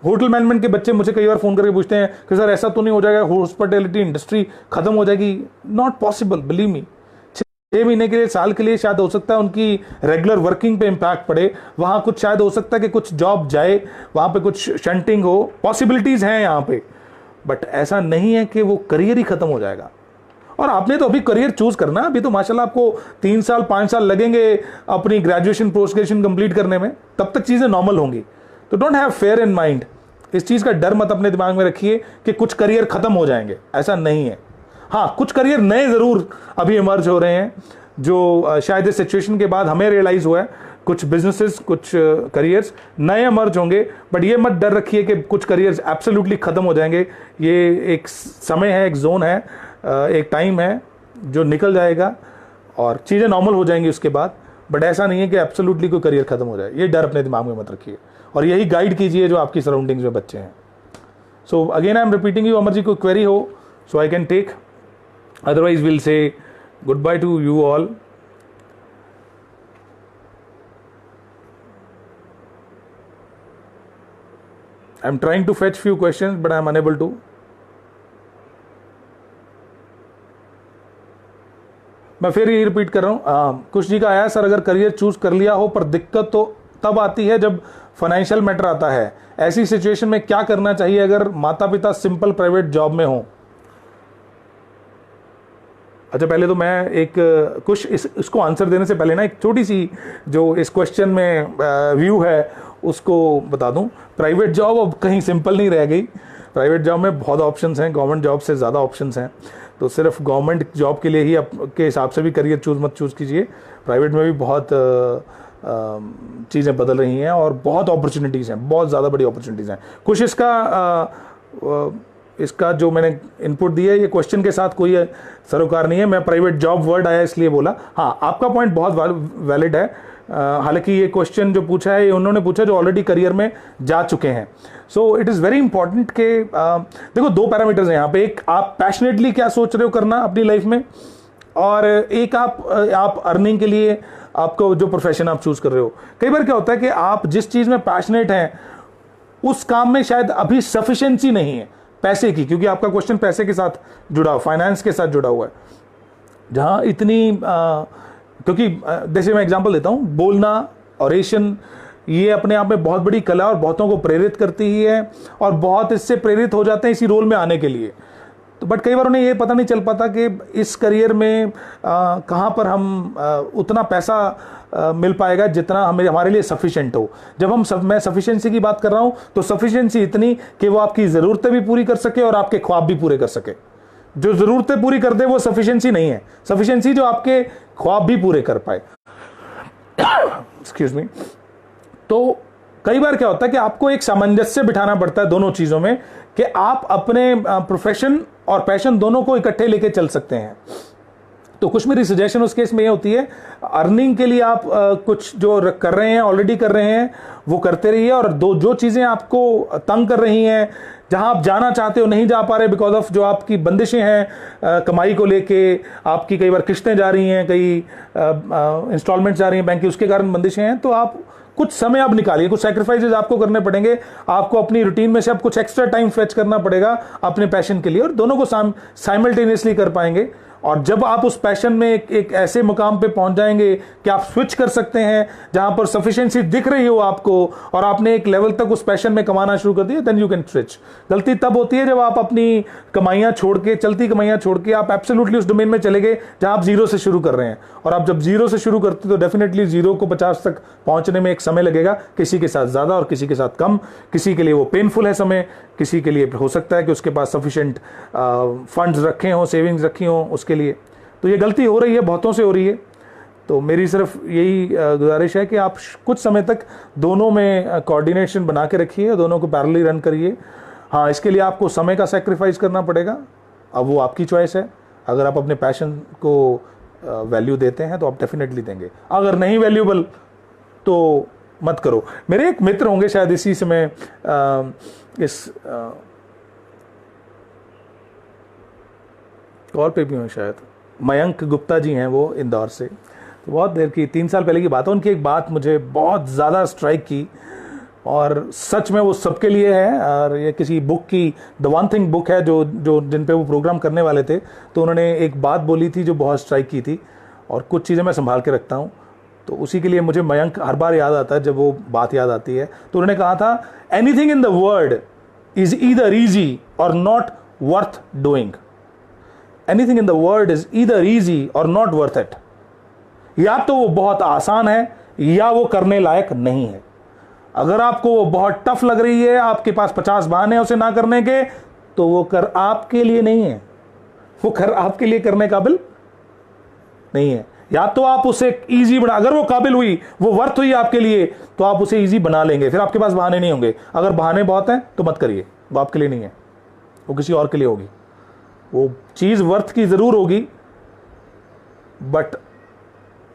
होटल मैनेजमेंट के बच्चे मुझे कई बार फोन करके पूछते हैं कि सर ऐसा तो नहीं हो जाएगा हॉस्पिटैलिटी इंडस्ट्री खत्म हो जाएगी? Not possible, believe me. 6 महीने के लिए, साल के लिए शायद हो सकता है उनकी रेगुलर वर्किंग पे इंपैक्ट पड़े, वहां कुछ शायद हो सकता है कि कुछ जॉब जाए, वहां पे कुछ शंटिंग हो, पॉसिबिलिटीज हैं यहाँ पे, बट ऐसा नहीं है कि वो करियर ही खत्म हो जाएगा। और आपने तो अभी करियर चूज करना, अभी तो माशाल्लाह आपको 3 साल 5 साल लगेंगे अपनी ग्रेजुएशन पोस्ट ग्रेजुएशन कंप्लीट करने में, तब तक चीजें नॉर्मल होंगी। तो don't have fair in mind, इस चीज का डर मत अपने दिमाग में रखिए कि कुछ करियर खत्म हो जाएंगे, ऐसा नहीं है। हाँ, कुछ करियर नए जरूर अभी इमर्ज हो रहे हैं जो शायद इस सिचुएशन के बाद हमें रियलाइज हुआ है, कुछ बिजनेसेस, कुछ करियर्स नए इमर्ज होंगे, बट ये मत डर रखिए कि कुछ करियर्स एब्सोल्युटली खत्म हो जाएंगे। ये एक समय है, एक जोन है, एक टाइम है जो निकल जाएगा और चीजें नॉर्मल हो जाएंगी उसके बाद, बट ऐसा नहीं है कि एब्सोल्युटली कोई करियर खत्म हो जाए। ये डर अपने दिमाग में मत रखिए और यही गाइड कीजिए जो आपकी सराउंडिंग्स में बच्चे हैं। So again I am repeating you, Amar ji कोई क्वेरी हो so I can take, otherwise will say goodbye to you all. I am trying to fetch few questions but I am unable to. मैं फिर ये repeat कर रहा हूँ, कुछ जी का आया सर अगर करियर चूज कर लिया हो पर दिक्कत तो तब आती है जब फाइनेंशियल मैटर आता है, ऐसी सिचुएशन में क्या करना चाहिए अगर माता पिता सिंपल प्राइवेट जॉब में हो? अच्छा, पहले तो मैं एक कुछ इसको आंसर देने से पहले ना एक छोटी सी जो इस क्वेश्चन में व्यू है उसको बता दूं। प्राइवेट जॉब अब कहीं सिंपल नहीं रह गई। प्राइवेट जॉब में बहुत ऑप्शंस हैं, गवर्नमेंट जॉब से ज़्यादा ऑप्शंस हैं। तो सिर्फ गवर्नमेंट जॉब के लिए ही आपके हिसाब से भी करियर मत चूज़ कीजिए। प्राइवेट में भी बहुत चीज़ें बदल रही हैं और बहुत अपॉर्चुनिटीज़ हैं, बहुत ज़्यादा बड़ी अपॉर्चुनिटीज़ हैं। कुछ इसका जो मैंने इनपुट दिया है ये क्वेश्चन के साथ कोई सरोकार नहीं है। मैं प्राइवेट जॉब वर्ड आया इसलिए बोला। हाँ, आपका पॉइंट बहुत वैलिड है। हालांकि ये क्वेश्चन जो पूछा है ये उन्होंने पूछा जो ऑलरेडी करियर में जा चुके हैं। So it is very important कि देखो 2 पैरामीटर्स हैं यहाँ पे। एक, आप पैशनेटली क्या सोच रहे हो करना अपनी लाइफ में, और एक आप अर्निंग के लिए आपको जो प्रोफेशन आप चूज कर रहे हो। कई बार क्या होता है कि आप जिस चीज़ में पैशनेट हैं उस काम में शायद अभी सफिशिएंसी नहीं है पैसे की, क्योंकि आपका क्वेश्चन पैसे के साथ जुड़ा हुआ, फाइनेंस के साथ जुड़ा हुआ है। जहाँ इतनी क्योंकि जैसे मैं एग्जांपल देता हूँ, बोलना, ऑरेशन, ये अपने आप में बहुत बड़ी कला और बहुतों को प्रेरित करती ही है और बहुत इससे प्रेरित हो जाते हैं इसी रोल में आने के लिए। तो बट कई बार उन्हें ये पता नहीं चल पाता कि इस करियर में कहाँ पर हम उतना पैसा मिल पाएगा जितना हमारे लिए सफिशिएंट हो। जब मैं सफिशिएंसी की बात कर रहा हूँ तो सफिशिएंसी इतनी कि वो आपकी ज़रूरतें भी पूरी कर सके और आपके ख्वाब भी पूरे कर सके। जो ज़रूरतें पूरी कर दे वो सफिशिएंसी नहीं है। सफिशिएंसी जो आपके ख्वाब भी पूरे कर पाए। Excuse me. तो कई बार क्या होता है कि आपको एक सामंजस्य बिठाना पड़ता है दोनों चीज़ों में कि आप अपने प्रोफेशन और पैशन दोनों को इकट्ठे लेके चल सकते हैं। तो कुछ मेरी सजेशन उस केस में ये होती है, अर्निंग के लिए आप कुछ जो कर रहे हैं, ऑलरेडी कर रहे हैं, वो करते रहिए। और जो चीज़ें आपको तंग कर रही हैं, जहां आप जाना चाहते हो नहीं जा पा रहे बिकॉज ऑफ जो आपकी बंदिशें हैं कमाई को लेके, आपकी कई बार किस्तें जा रही हैं, कई इंस्टॉलमेंट्स जा रही हैं बैंक की, उसके कारण बंदिशें हैं, तो आप कुछ समय आप निकालिए, कुछ सैक्रिफाइसेस आपको करने पड़ेंगे। आपको अपनी रूटीन में से अब कुछ एक्स्ट्रा टाइम फेच करना पड़ेगा अपने पैशन के लिए, और दोनों को साइमल्टेनियसली कर पाएंगे। और जब आप उस पैशन में एक ऐसे मुकाम पे पहुंच जाएंगे कि आप स्विच कर सकते हैं, जहां पर सफिशिएंसी दिख रही हो आपको, और आपने एक लेवल तक उस पैशन में कमाना शुरू कर दिया, देन यू कैन स्विच। गलती तब होती है जब आप अपनी कमाइयां छोड़ के, चलती कमाइयां छोड़ के आप एब्सोल्युटली उस डोमेन में चले गए जहां आप जीरो से शुरू कर रहे हैं। और आप जब जीरो से शुरू करते तो डेफिनेटली जीरो को 50 तक पहुंचने में एक समय लगेगा, किसी के साथ ज्यादा और किसी के साथ कम। किसी के लिए वो पेनफुल है समय, किसी के लिए हो सकता है कि उसके पास सफिशिएंट फंड्स रखे हों, सेविंग्स रखी हों उसके लिए। तो ये गलती हो रही है, बहुतों से हो रही है। तो मेरी सिर्फ यही गुजारिश है कि आप कुछ समय तक दोनों में कोऑर्डिनेशन बना के रखिए, दोनों को पैरेलली रन करिए। हाँ, इसके लिए आपको समय का सेक्रीफाइस करना पड़ेगा, अब वो आपकी चॉइस है। अगर आप अपने पैशन को वैल्यू देते हैं तो आप डेफिनेटली देंगे, अगर नहीं वैल्यूबल तो मत करो। मेरे एक मित्र होंगे शायद इसी समय इस कॉल पे भी हूँ शायद, मयंक गुप्ता जी हैं, वो इंदौर से। तो बहुत देर की, 3 साल पहले की बात है। उनकी एक बात मुझे बहुत ज़्यादा स्ट्राइक की, और सच में वो सबके लिए है। और ये किसी बुक की, द वन थिंग बुक है, जो जिन पे वो प्रोग्राम करने वाले थे। तो उन्होंने एक बात बोली थी जो बहुत स्ट्राइक की थी, और कुछ चीज़ें मैं संभाल के रखता हूँ। तो उसी के लिए मुझे मयंक हर बार याद आता है जब वो बात याद आती है। तो उन्होंने कहा था, anything in the world is either easy or not worth doing. Anything in the world is either easy or not worth it. या तो वो बहुत आसान है या वो करने लायक नहीं है। अगर आपको वो बहुत टफ लग रही है, आपके पास 50 बहाने हैं उसे ना करने के, तो वो कर आपके लिए नहीं है, वो कर आपके लिए करने काबिल नहीं है। या तो आप उसे इजी बना, अगर वो काबिल हुई, वो वर्थ हुई आपके लिए, तो आप उसे इजी बना लेंगे, फिर आपके पास बहाने नहीं होंगे। अगर बहाने बहुत हैं तो मत करिए, वो आपके लिए नहीं है, वो किसी और के लिए होगी। वो चीज वर्थ की जरूर होगी, बट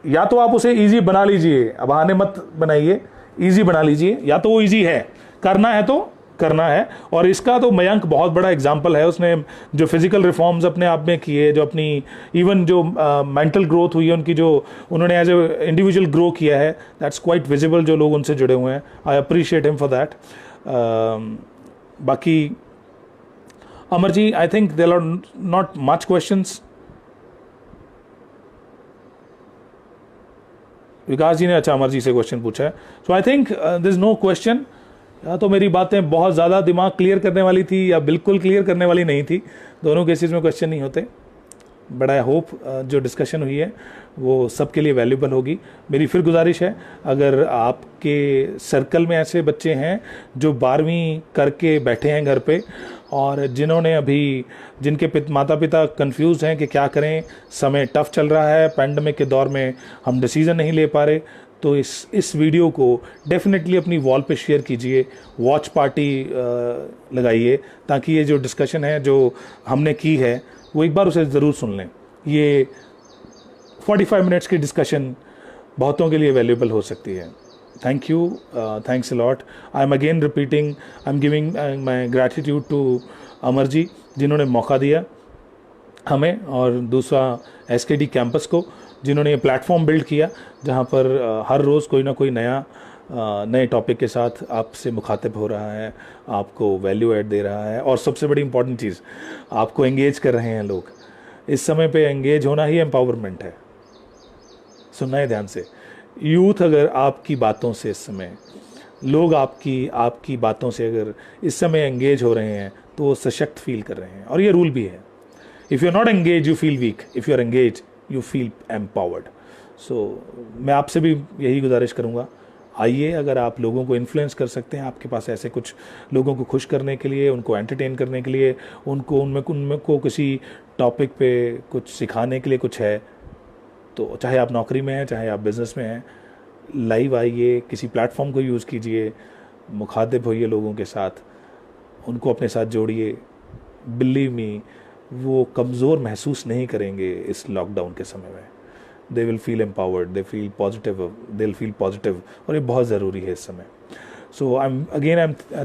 या तो आप उसे इजी बना लीजिए, बहाने मत बनाइए, इजी बना लीजिए। या तो वो इजी है, करना है तो करना है। और इसका तो मयंक बहुत बड़ा एग्जाम्पल है। उसने जो फिजिकल रिफॉर्म्स अपने आप में किए, जो अपनी इवन जो मेंटल ग्रोथ हुई है उनकी, जो उन्होंने एज ए इंडिविजुअल ग्रो किया है, दैट्स क्वाइट विजिबल जो लोग उनसे जुड़े हुए हैं। I appreciate him for that. बाकी Amar ji, I think there are not much questions. Vikas ji ने अच्छा अमर जी से क्वेश्चन पूछा है, so I think this no question. या तो मेरी बातें बहुत ज़्यादा दिमाग क्लियर करने वाली थी या बिल्कुल क्लियर करने वाली नहीं थी, दोनों केसेस में क्वेश्चन नहीं होते। बट आई होप जो डिस्कशन हुई है वो सबके लिए वैल्यूबल होगी। मेरी फिर गुजारिश है, अगर आपके सर्कल में ऐसे बच्चे हैं जो 12वीं करके बैठे हैं घर पे, और जिन्होंने अभी, जिनके माता पिता कंफ्यूज हैं कि क्या करें, समय टफ चल रहा है, पैंडमिक के दौर में हम डिसीजन नहीं ले पा रहे, तो इस वीडियो को डेफिनेटली अपनी वॉल पे शेयर कीजिए, वॉच पार्टी लगाइए, ताकि ये जो डिस्कशन है जो हमने की है वो एक बार उसे ज़रूर सुन लें। ये 45 मिनट्स की डिस्कशन बहुतों के लिए वैल्यूबल हो सकती है। Thank you, thanks a lot. I am again repeating, I am giving my gratitude to Amar ji, जिन्होंने मौका दिया हमें, और दूसरा एसकेडी कैंपस को, जिन्होंने ये प्लेटफॉर्म बिल्ड किया जहाँ पर हर रोज़ कोई ना कोई नए टॉपिक के साथ आपसे मुखातिब हो रहा है, आपको वैल्यू ऐड दे रहा है, और सबसे बड़ी इंपॉर्टेंट चीज़, आपको एंगेज कर रहे हैं लोग। इस समय पे एंगेज होना ही एम्पावरमेंट है। सुनना है ध्यान से, यूथ अगर आपकी बातों से, इस समय लोग आपकी बातों से अगर इस समय एंगेज हो रहे हैं, तो वो सशक्त फील कर रहे हैं। और ये रूल भी है, if you are not engage you feel weak, if you are engage you feel empowered. So मैं आपसे भी यही गुजारिश करूँगा, आइए, अगर आप लोगों को इन्फ्लुएंस कर सकते हैं, आपके पास ऐसे कुछ लोगों को खुश करने के लिए, उनको एंटरटेन करने के लिए, उनमें को किसी टॉपिक पे कुछ सिखाने के लिए कुछ है, तो चाहे आप नौकरी में हैं, चाहे आप बिज़नेस में हैं, लाइव आइए, किसी प्लेटफॉर्म को यूज़ कीजिए, मुखातिब होइए लोगों के साथ, उनको अपने साथ जोड़िए। बिलीव मी, वो कमज़ोर महसूस नहीं करेंगे इस लॉकडाउन के समय में. They will feel empowered, they feel positive, they will feel positive, और ये बहुत ज़रूरी है इस समय. So I'm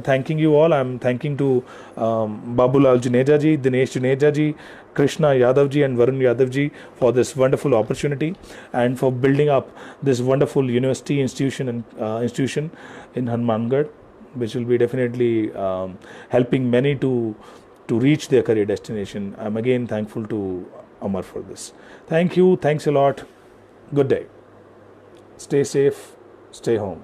thanking you all. I'm thanking to Babulal Juneja ji, Dinesh Juneja ji, Krishna Yadav ji and Varun Yadav ji for this wonderful opportunity and for building up this wonderful university institution in Hanumangarh, which will be definitely helping many to reach their career destination. I'm again thankful to Amar for this. Thank you. Thanks a lot. Good day. Stay safe. Stay home.